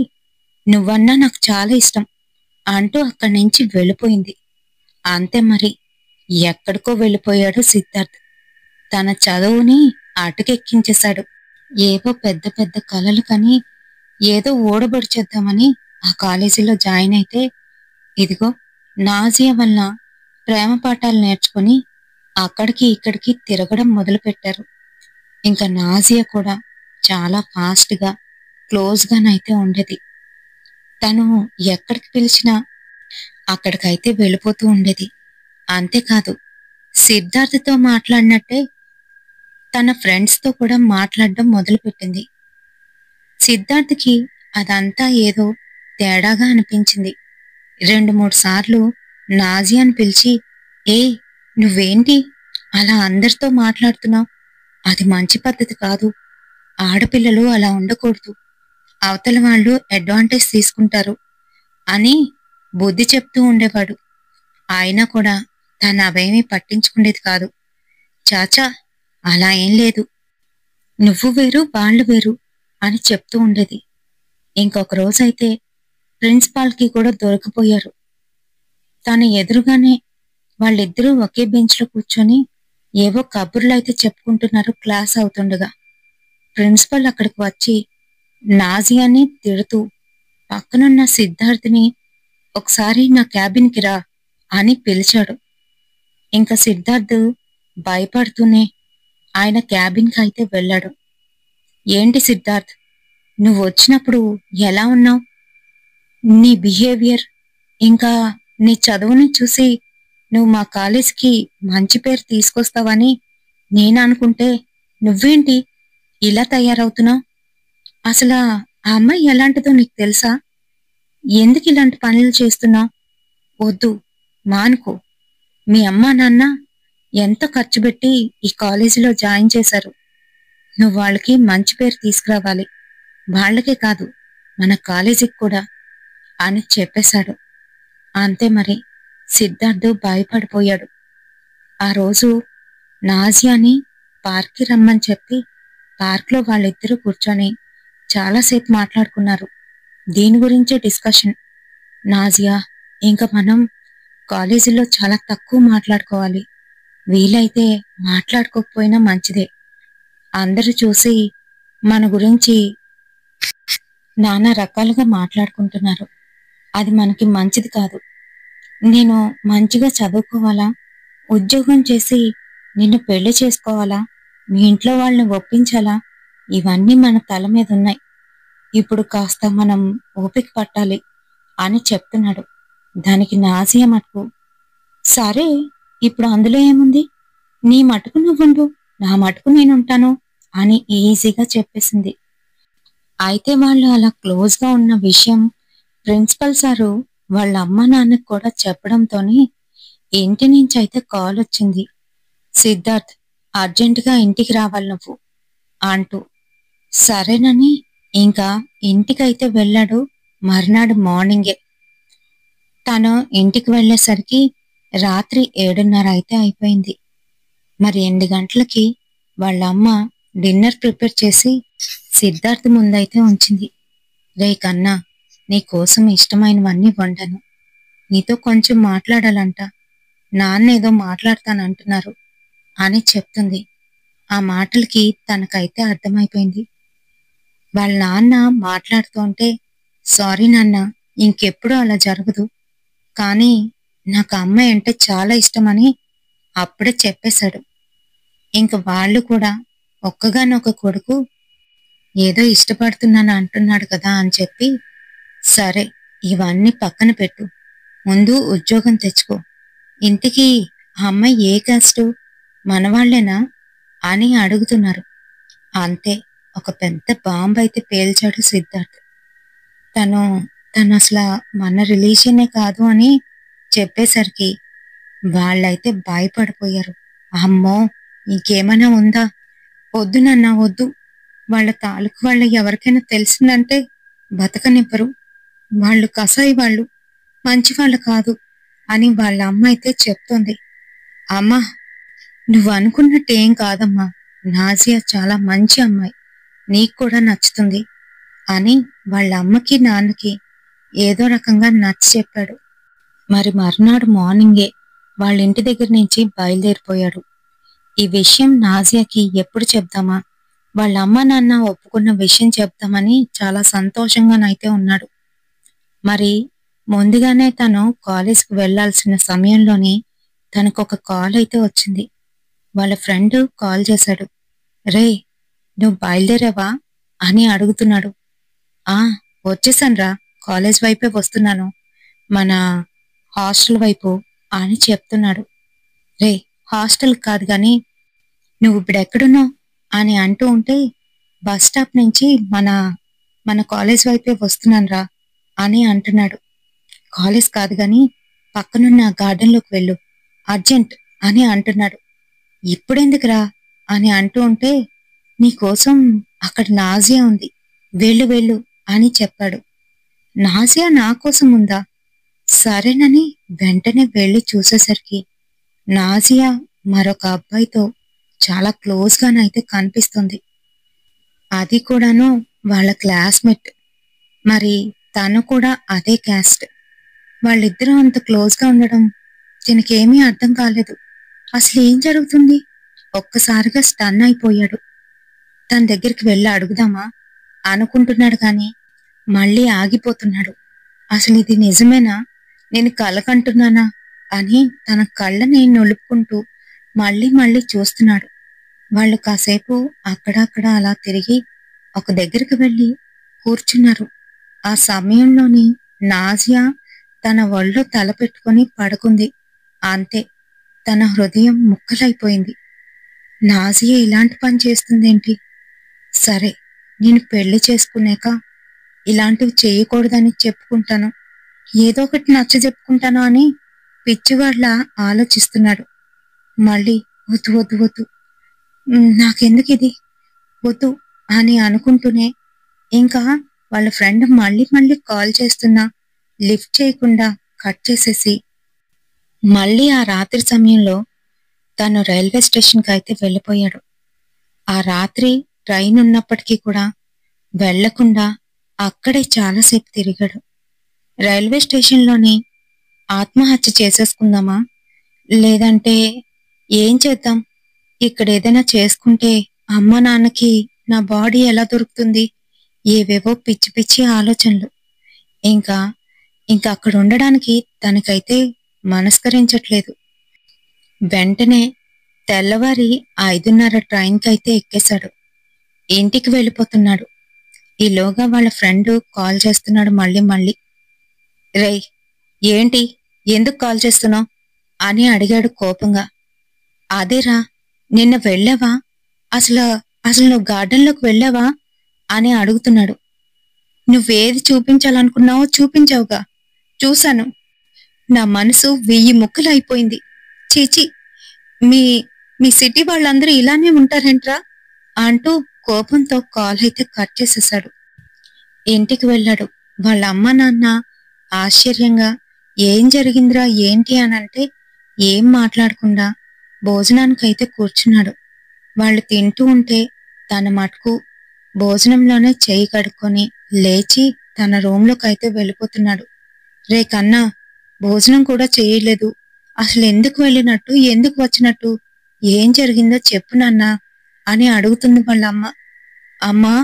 నువ్వన్నా నాకు చాలా ఇష్టం అంటూ అక్కడి నుంచి వెళ్ళిపోయింది. అంతే మరి, ఎక్కడికో వెళ్ళిపోయాడు సిద్ధార్థ్. తన చదువుని అటుకెక్కించేశాడు. ఏవో పెద్ద పెద్ద కలలు కని ఏదో ఓడబడిచేద్దామని ఆ కాలేజీలో జాయిన్ అయితే, ఇదిగో నాజియా వల్ల ప్రేమ పాఠాలు నేర్చుకుని అక్కడికి ఇక్కడికి తిరగడం మొదలుపెట్టారు. ఇంకా నాజియా కూడా చాలా ఫాస్ట్గా క్లోజ్గానైతే ఉండేది. తను ఎక్కడికి పిలిచినా అక్కడికైతే వెళ్ళిపోతూ ఉండేది. అంతేకాదు, సిద్ధార్థ్తో మాట్లాడినట్టే తన ఫ్రెండ్స్తో కూడా మాట్లాడడం మొదలుపెట్టింది. సిద్ధార్థ్కి అదంతా ఏదో తేడాగా అనిపించింది. 2-3 సార్లు నాజియాని పిలిచి, ఏ, నువ్వేంటి అలా అందరితో మాట్లాడుతున్నావు, అది మంచి పద్ధతి కాదు, ఆడపిల్లలు అలా ఉండకూడదు, అవతల వాళ్ళు అడ్వాంటేజ్ తీసుకుంటారు అని బుద్ధి చెప్తూ ఉండేవాడు. అయినా కూడా తను అవేమీ పట్టించుకునేది కాదు. చాచా, అలా ఏం లేదు, నువ్వు వేరు వాళ్ళు వేరు అని చెప్తూ ఉండేది. ఇంకొక రోజైతే ప్రిన్సిపాల్కి కూడా దొరికిపోయారు. తన ఎదురుగానే వాళ్ళిద్దరూ ఒకే బెంచ్లో కూర్చొని ఏవో కబుర్లైతే చెప్పుకుంటున్నారు క్లాస్ అవుతుండగా. ప్రిన్సిపల్ అక్కడికి వచ్చి నాజియాని తిడుతూ పక్కనున్న సిద్ధార్థిని ఒకసారి నా క్యాబిన్కి రా అని పిలిచాడు. ఇంకా సిద్ధార్థ్ భయపడుతూనే ఆయన క్యాబిన్కి అయితే వెళ్ళాడు. ఏంటి సిద్ధార్థ్, నువ్వు వచ్చినప్పుడు ఎలా ఉన్నావు? నీ బిహేవియర్ ఇంకా నీ చదువుని చూసి నువ్వు మా కాలేజీకి మంచి పేరు తీసుకొస్తావని నేను అనుకుంటే నువ్వేంటి ఇలా తయారవుతున్నావు? అసలు ఆ అమ్మాయి ఎలాంటిదో నీకు తెలుసా? ఎందుకు ఇలాంటి పనులు చేస్తున్నావు? వద్దు, మానుకో. మీ అమ్మా నాన్న ఎంతో ఖర్చు పెట్టి ఈ కాలేజీలో జాయిన్ చేశారు. నువ్వు వాళ్ళకి మంచి పేరు తీసుకురావాలి, వాళ్ళకే కాదు మన కాలేజీకి కూడా అని చెప్పేశాడు. అంతే మరి. సిద్ధార్థ్ భయపడిపోయాడు. ఆ రోజు నాజియాని పార్క్కి రమ్మని చెప్పి పార్క్లో వాళ్ళిద్దరూ కూర్చొని చాలాసేపు మాట్లాడుకున్నారు. దీని గురించే డిస్కషన్. నాజియా, ఇంకా మనం కాలేజీలో చాలా తక్కువ మాట్లాడుకోవాలి. వీలైతే మాట్లాడుకోకపోయినా మంచిదే. అందరూ చూసి మన గురించి నానా రకాలుగా మాట్లాడుకుంటున్నారు. అది మనకి మంచిది కాదు. నేను మంచిగా చదువుకోవాలా, ఉద్యోగం చేసి నిన్ను పెళ్లి చేసుకోవాలా, మీ ఇంట్లో వాళ్ళని ఒప్పించాలా, ఇవన్నీ మన తల మీద ఉన్నాయి. ఇప్పుడు కాస్త మనం ఓపిక పట్టాలి అని చెప్తున్నాడు. దానికి నాజియా మటుకు, సరే ఇప్పుడు అందులో ఏముంది, నీ మటుకు నువ్వుండు, నా మటుకు నేనుంటాను అని ఈజీగా చెప్పేసింది. అయితే వాళ్ళు అలా క్లోజ్గా ఉన్న విషయం ప్రిన్సిపల్ సారు వాళ్ళ అమ్మ నాన్నకు కూడా చెప్పడంతోనే ఇంటి నుంచి అయితే కాల్ వచ్చింది. సిద్ధార్థ్, అర్జెంటుగా ఇంటికి రావాలి నువ్వు అంటూ. సరేనని ఇంకా ఇంటికైతే వెళ్ళాడు. మర్నాడు మార్నింగే తను ఇంటికి వెళ్లేసరికి రాత్రి 7:30 అయితే అయిపోయింది. మరి 8 గంటలకి వాళ్ళ అమ్మ డిన్నర్ ప్రిపేర్ చేసి సిద్ధార్థ్ ముందైతే ఉంచింది. రే కన్నా, నీకోసం ఇష్టమైనవన్నీ వండాను, నీతో కొంచెం మాట్లాడాలంట, నాన్నేదో మాట్లాడతానంటున్నారు అని చెప్తుంది. ఆ మాటలకి తనకైతే అర్థమైపోయింది. వాళ్ళ నాన్న మాట్లాడుతుంటే, సారీ నాన్న, ఇంకెప్పుడు అలా జరగదు, కానీ నాకు అమ్మాయి అంటే చాలా ఇష్టమని అప్పుడే చెప్పేశాడు. ఇంక వాళ్ళు కూడా ఒక్కగానొక్క కొడుకు ఏదో ఇష్టపడుతున్నాను అంటున్నాడు కదా అని చెప్పి, సరే ఇవన్నీ పక్కన పెట్టు, ముందు ఉద్యోగం తెచ్చుకో, ఇంటికి ఆ అమ్మాయి ఏ కాస్టు, మనవాళ్లేనా అని అడుగుతున్నారు. అంతే, ఒక పెద్ద బాంబు అయితే పేల్చాడు సిద్ధార్థ్. తను తను అసలు మన రిలీజియనే కాదు అని చెప్పేసరికి వాళ్ళైతే భయపడిపోయారు. అమ్మో, ఇంకేమైనా ఉందా? వద్దు నాన్న, వద్దు, వాళ్ళ తాలూకు వాళ్ళ ఎవరికైనా తెలిసిందంటే బతకనివ్వరు, వాళ్ళు కసాయి వాళ్ళు, మంచి వాళ్ళు కాదు అని వాళ్ళ అమ్మ అయితే చెప్తుంది. అమ్మా, నువ్వు అనుకున్నట్టేం కాదమ్మా, నాజియా చాలా మంచి అమ్మాయి, నీకు కూడా నచ్చుతుంది అని వాళ్ళ అమ్మకి నాన్నకి ఏదో రకంగా నచ్చ చెప్పాడు. మరి మర్నాడు మార్నింగే వాళ్ళ ఇంటి దగ్గర నుంచి బయలుదేరిపోయాడు. ఈ విషయం నాజియాకి ఎప్పుడు చెప్దామా, వాళ్ళ అమ్మ నాన్న ఒప్పుకున్న విషయం చెప్తామని చాలా సంతోషంగానైతే ఉన్నాడు. మరి ముందుగానే తను కాలేజ్కి వెళ్లాల్సిన సమయంలోనే తనకొక కాల్ అయితే వచ్చింది. వాళ్ళ ఫ్రెండ్ కాల్ చేశాడు. రే, నువ్వు బయలుదేరావా అని అడుగుతున్నాడు. ఆ, వచ్చేసాన్రా, కాలేజ్ వైపే వస్తున్నాను, మన హాస్టల్ వైపు అని చెప్తున్నాడు. రే, హాస్టల్ కాదు గాని నువ్వు ఇప్పుడు ఎక్కడున్నావు అని అంటూ ఉంటే, బస్ స్టాప్ నుంచి మన మన కాలేజ్ వైపే వస్తున్నానురా అని అంటున్నాడు. కాలేజ్ కాదు గాని పక్కనున్న గార్డెన్లోకి వెళ్ళు, అర్జెంట్ అని అంటున్నాడు. ఇప్పుడెందుకురా అని అంటూ ఉంటే, నీకోసం అక్కడ నాజియా ఉంది, వెళ్ళు వెళ్ళు అని చెప్పాడు. నాజియా నా కోసం ఉందా? సరేనని వెంటనే వెళ్లి చూసేసరికి నాజియా మరొక అబ్బాయితో చాలా క్లోజ్గానైతే కనిపిస్తుంది. అది కూడాను వాళ్ళ క్లాస్మేట్. మరి తను కూడా అదే క్యాస్ట్. వాళ్ళిద్దరూ అంత క్లోజ్గా ఉండడం దీనికేమీ అర్థం కాలేదు. అసలు ఏం జరుగుతుంది? ఒక్కసారిగా స్టన్ అయిపోయాడు. తన దగ్గరికి వెళ్ళి అడుగుదామా అనుకుంటున్నాడు కానీ మళ్ళీ ఆగిపోతున్నాడు. అసలు ఇది నిజమేనా, నేను కలకంటున్నానా అని తన కళ్ళని నులుపుకుంటూ మళ్ళీ మళ్ళీ చూస్తున్నాడు. వాళ్ళు కాసేపు అక్కడక్కడ అలా తిరిగి ఒక దగ్గరికి వెళ్ళి కూర్చున్నారు. ఆ సమయంలోని నాజియా తన ఒళ్ళో తల పెట్టుకొని పడుకుంది. అంతే, తన హృదయం ముక్కలైపోయింది. నాజియా ఇలాంటి పని చేస్తుందేంటి? సరే, నేను పెళ్లి చేసుకున్నాక ఇలాంటివి చేయకూడదని చెప్పుకుంటాను, ఏదో ఒకటి నచ్చ చెప్పుకుంటాను అని పిచ్చివాడ్లా ఆలోచిస్తున్నాడు. మళ్ళీ వద్దు వద్దు వద్దు, నాకెందుకు ఇది, వద్దు అని అనుకుంటూనే ఇంకా వాళ్ళ ఫ్రెండ్ మళ్ళీ మళ్ళీ కాల్ చేస్తున్నా లిఫ్ట్ చేయకుండా కట్ చేసేసి మళ్ళీ ఆ రాత్రి సమయంలో తను రైల్వే స్టేషన్కి అయితే వెళ్ళిపోయాడు. ఆ రాత్రి ట్రైన్ ఉన్నప్పటికీ కూడా వెళ్లకుండా అక్కడే చాలాసేపు తిరిగాడు. రైల్వే స్టేషన్లోని ఆత్మహత్య చేసేసుకుందామా, లేదంటే ఏం చేద్దాం, ఇక్కడ ఏదైనా చేసుకుంటే అమ్మ నాన్నకి నా బాడీ ఎలా దొరుకుతుంది, ఏవేవో పిచ్చి పిచ్చి ఆలోచనలు. ఇంకా ఇంకా అక్కడ ఉండడానికి తనకైతే మనస్కరించట్లేదు. వెంటనే తెల్లవారి 5:30 ట్రైన్కి అయితే ఎక్కేశాడు. ఇంటికి వెళ్ళిపోతున్నాడు. ఈలోగా వాళ్ళ ఫ్రెండ్ కాల్ చేస్తున్నాడు మళ్ళీ మళ్ళీ. రేయ్, ఏంటి, ఎందుకు కాల్ చేస్తున్నావు అని అడిగాడు కోపంగా. అదేరా, నిన్న వెళ్ళావా, అసలు అసలు నువ్వు గార్డెన్లోకి వెళ్ళావా అని అడుగుతున్నాడు. నువ్వేది చూపించాలనుకున్నావో చూపించావుగా, చూశాను. నా మనసు 1000 ముక్కలు అయిపోయింది. చీచి, మీ మీ సిటీ వాళ్ళందరూ ఇలానే ఉంటారేంట్రా అంటూ కోపంతో కాల్ అయితే కట్ చేసేశాడు. ఇంటికి వెళ్ళాడు. వాళ్ళ అమ్మ నాన్న ఆశ్చర్యంగా ఏం జరిగిందిరా ఏంటి అనంటే ఏం మాట్లాడకుండా భోజనానికైతే కూర్చున్నాడు. వాళ్ళు తింటూ ఉంటే తన మటుకు భోజనంలోనే చేయి కడుక్కొని లేచి తన రూంలోకి అయితే వెళ్ళిపోతున్నాడు. రే కన్నా, భోజనం కూడా చేయలేదు, అసలు ఎందుకు వెళ్ళినట్టు, ఎందుకు వచ్చినట్టు, ఏం జరిగిందో చెప్పు నాన్నా అని అడుగుతుంది వాళ్ళ అమ్మ. అమ్మా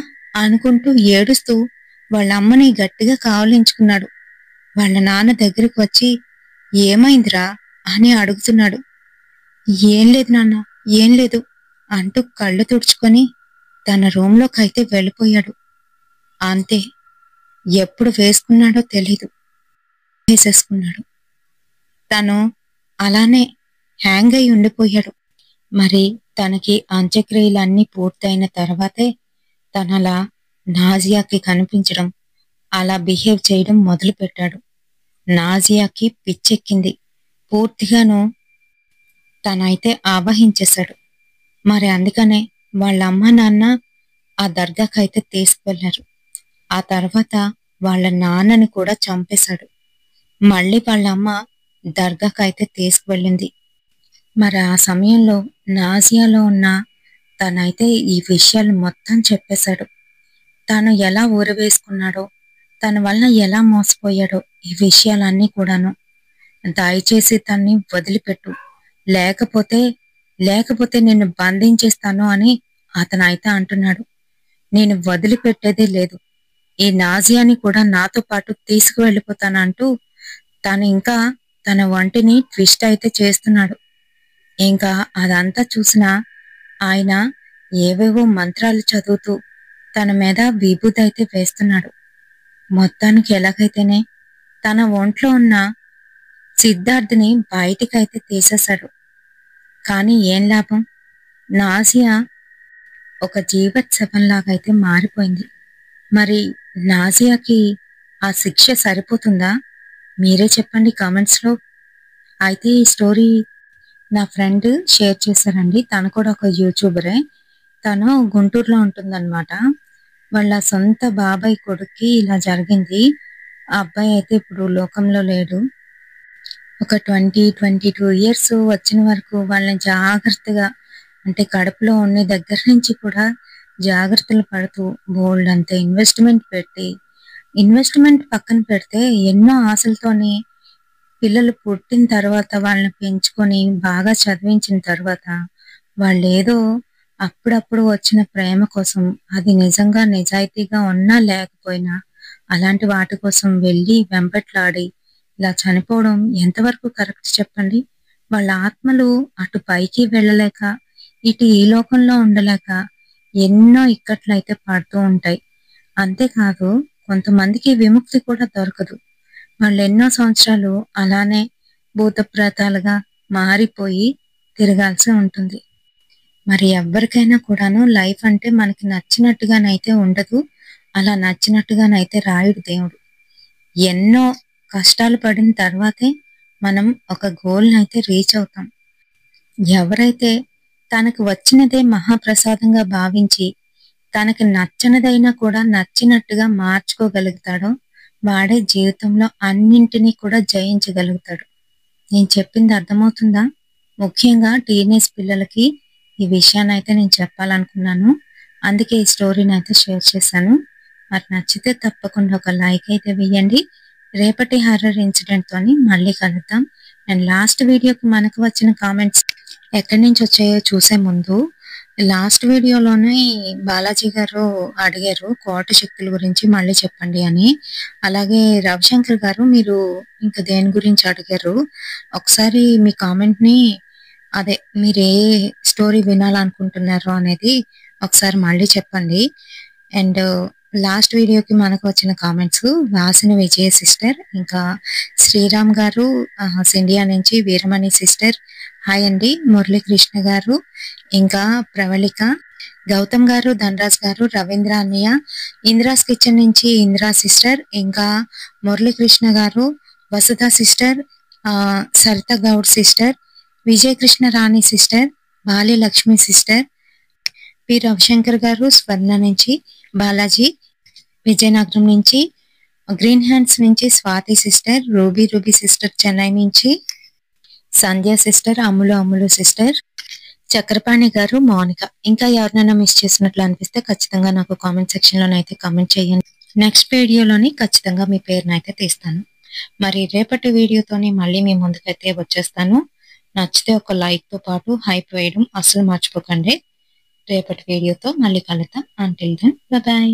అనుకుంటూ ఏడుస్తూ వాళ్ళ అమ్మని గట్టిగా కావలించుకున్నాడు. వాళ్ళ నాన్న దగ్గరికి వచ్చి ఏమైందిరా అని అడుగుతున్నాడు. ఏం లేదు నాన్న, ఏం లేదు అంటూ కళ్ళు తుడుచుకొని తన రూంలోకి అయితే వెళ్ళిపోయాడు. అంతే, ఎప్పుడు వేసుకున్నాడో తెలీదు, వేసేసుకున్నాడు. తను అలానే హ్యాంగ్ అయి ఉండిపోయాడు. మరి తనకి అంత్యక్రియలన్నీ పూర్తయిన తర్వాతే తనలా నాజియాకి కనిపించడం, అలా బిహేవ్ చేయడం మొదలుపెట్టాడు. నాజియాకి పిచ్చెక్కింది. పూర్తిగాను తనైతే ఆవహించేశాడు. మరి అందుకనే వాళ్ళ అమ్మ నాన్న ఆ దర్గాకైతే తీసుకువెళ్లారు. ఆ తర్వాత వాళ్ళ నాన్నని కూడా చంపేశాడు. మళ్ళీ వాళ్ళ అమ్మ దర్గాకైతే తీసుకువెళ్ళింది. మరి ఆ సమయంలో నాజియాలో ఉన్న తనైతే ఈ విషయాలు మొత్తం చెప్పేశాడు. తాను ఎలా ఊరవేసుకున్నాడో, తన వలన ఎలా మోసపోయాడో ఈ విషయాలన్నీ కూడాను. దయచేసి తన్ని వదిలిపెట్టు, లేకపోతే లేకపోతే నిన్ను బంధించేస్తాను అని అతనైతే అంటున్నాడు. నేను వదిలిపెట్టేదే లేదు, ఈ నాజియాని కూడా నాతో పాటు తీసుకువెళ్ళిపోతానంటూ తను ఇంకా తన వంటిని ట్విస్ట్ అయితే చేస్తున్నాడు. ఇంకా అదంతా చూసిన ఆయన ఏవేవో మంత్రాలు చదువుతూ తన మీద విభూదైతే వేస్తున్నాడు. మొత్తానికి ఎలాగైతేనే తన ఒంట్లో ఉన్న సిద్ధార్థ్ని బయటికైతే తీసేశాడు. కానీ ఏం లాభం, నాజియా ఒక జీవోత్సవంలాగైతే మారిపోయింది. మరి నాజియాకి ఆ శిక్ష సరిపోతుందా? మీరే చెప్పండి కామెంట్స్లో. అయితే ఈ స్టోరీ నా ఫ్రెండ్ షేర్ చేశారండి. తను కూడా ఒక యూట్యూబరే. తను గుంటూరులో ఉంటుందన్నమాట. వాళ్ళ సొంత బాబాయ్ కొడుక్కి ఇలా జరిగింది. ఆ అబ్బాయి అయితే ఇప్పుడు లోకంలో లేడు. ఒక 22 ఇయర్స్ వచ్చిన వరకు వాళ్ళని జాగ్రత్తగా, అంటే కడుపులో ఉన్న దగ్గర నుంచి కూడా జాగ్రత్తలు పడుతూ బోల్డ్ అంత ఇన్వెస్ట్మెంట్ పెట్టి, ఇన్వెస్ట్మెంట్ పక్కన పెడితే ఎన్నో ఆశలతోని పిల్లలు పుట్టిన తర్వాత వాళ్ళని పెంచుకొని బాగా చదివించిన తర్వాత వాళ్ళేదో అప్పుడప్పుడు వచ్చిన ప్రేమ కోసం, అది నిజంగా నిజాయితీగా ఉన్నా లేకపోయినా అలాంటి వాటి కోసం వెళ్ళి వెంపట్లాడి ఇలా చనిపోవడం ఎంతవరకు కరెక్ట్ చెప్పండి? వాళ్ళ ఆత్మలు అటు పైకి వెళ్ళలేక, ఇటు ఈ లోకంలో ఉండలేక ఎన్నో ఇక్కట్లు అయితే పడుతూ ఉంటాయి. అంతేకాదు కొంతమందికి విముక్తి కూడా దొరకదు. వాళ్ళు ఎన్నో సంవత్సరాలు అలానే భూతప్రేతాలుగా మారిపోయి తిరగాల్సి ఉంటుంది. మరి ఎవ్వరికైనా కూడాను లైఫ్ అంటే మనకి నచ్చినట్టుగానైతే ఉండదు. అలా నచ్చినట్టుగానైతే రాయుడు దేవుడు. ఎన్నో కష్టాలు పడిన తర్వాతే మనం ఒక గోల్‌నైతే రీచ్ అవుతాం. ఎవరైతే తనకు వచ్చినదే మహాప్రసాదంగా భావించి, తనకి నచ్చనిదైనా కూడా నచ్చినట్టుగా మార్చుకోగలుగుతాడో, వాడే జీవితంలో అన్నింటినీ కూడా జయించగలుగుతాడు. నేను చెప్పింది అర్థమవుతుందా? ముఖ్యంగా టీనేజ్ పిల్లలకి ఈ విషయాన్నైతే నేను చెప్పాలనుకున్నాను. అందుకే ఈ స్టోరీనైతే షేర్ చేశాను. మరి నచ్చితే తప్పకుండా ఒక లైక్ అయితే వేయండి. రేపటి హారర్ ఇన్సిడెంట్‌తోని మళ్ళీ కలుద్దాం. అండ్ లాస్ట్ వీడియోకి మనకు వచ్చిన కామెంట్స్ ఎక్కడి నుంచి వచ్చాయో చూసే ముందు, లాస్ట్ వీడియోలోనే బాలాజీ గారు అడిగారు కోట శక్తుల గురించి మళ్ళీ చెప్పండి అని. అలాగే రవిశంకర్ గారు మీరు ఇంకా దేని గురించి అడిగారు. ఒకసారి మీ కామెంట్‌ని అదే మీరు ఏ స్టోరీ వినాలనుకుంటున్నారో అనేది ఒకసారి మళ్ళీ చెప్పండి. అండ్ లాస్ట్ వీడియోకి మనకు వచ్చిన కామెంట్స్ వాసిని విజయ సిస్టర్, ఇంకా శ్రీరామ్ గారు సిండియా నుంచి, వీరమణి సిస్టర్ హాయ్ అండి, మురళీకృష్ణ గారు, ఇంకా ప్రవళిక, గౌతమ్ గారు, ధనరాజ్ గారు, రవీంద్ర అన్నయ్య, ఇందిరాస్ కిచెన్ నుంచి ఇందిరా సిస్టర్, ఇంకా మురళీకృష్ణ గారు, Vasudha sister, Saritha Goud sister, Vijayakrishna Rani sister, Bali Lakshmi sister, P Ravishankar గారు స్వర్ణ నుంచి, బాలాజీ విజయనగరం నుంచి, గ్రీన్ హ్యాండ్స్ నుంచి Swathi sister, Ruby sister Chennai నుంచి, సంధ్య సిస్టర్, అమ్ములు సిస్టర్, చక్రపాణి గారు, మౌనిక. ఇంకా ఎవరినైనా మిస్ చేసినట్లు అనిపిస్తే ఖచ్చితంగా నాకు కామెంట్ సెక్షన్ లోనైతే కామెంట్ చేయండి. నెక్స్ట్ వీడియోలోని ఖచ్చితంగా మీ పేరునైతే తీస్తాను. మరి రేపటి వీడియోతోని మళ్ళీ మీ ముందుకైతే వచ్చేస్తాను. నచ్చితే ఒక లైక్ తో పాటు హైప్ వేయడం అస్సలు మర్చిపోకండి. రేపటి వీడియోతో మళ్ళీ కలుద్దాం. Until then bye.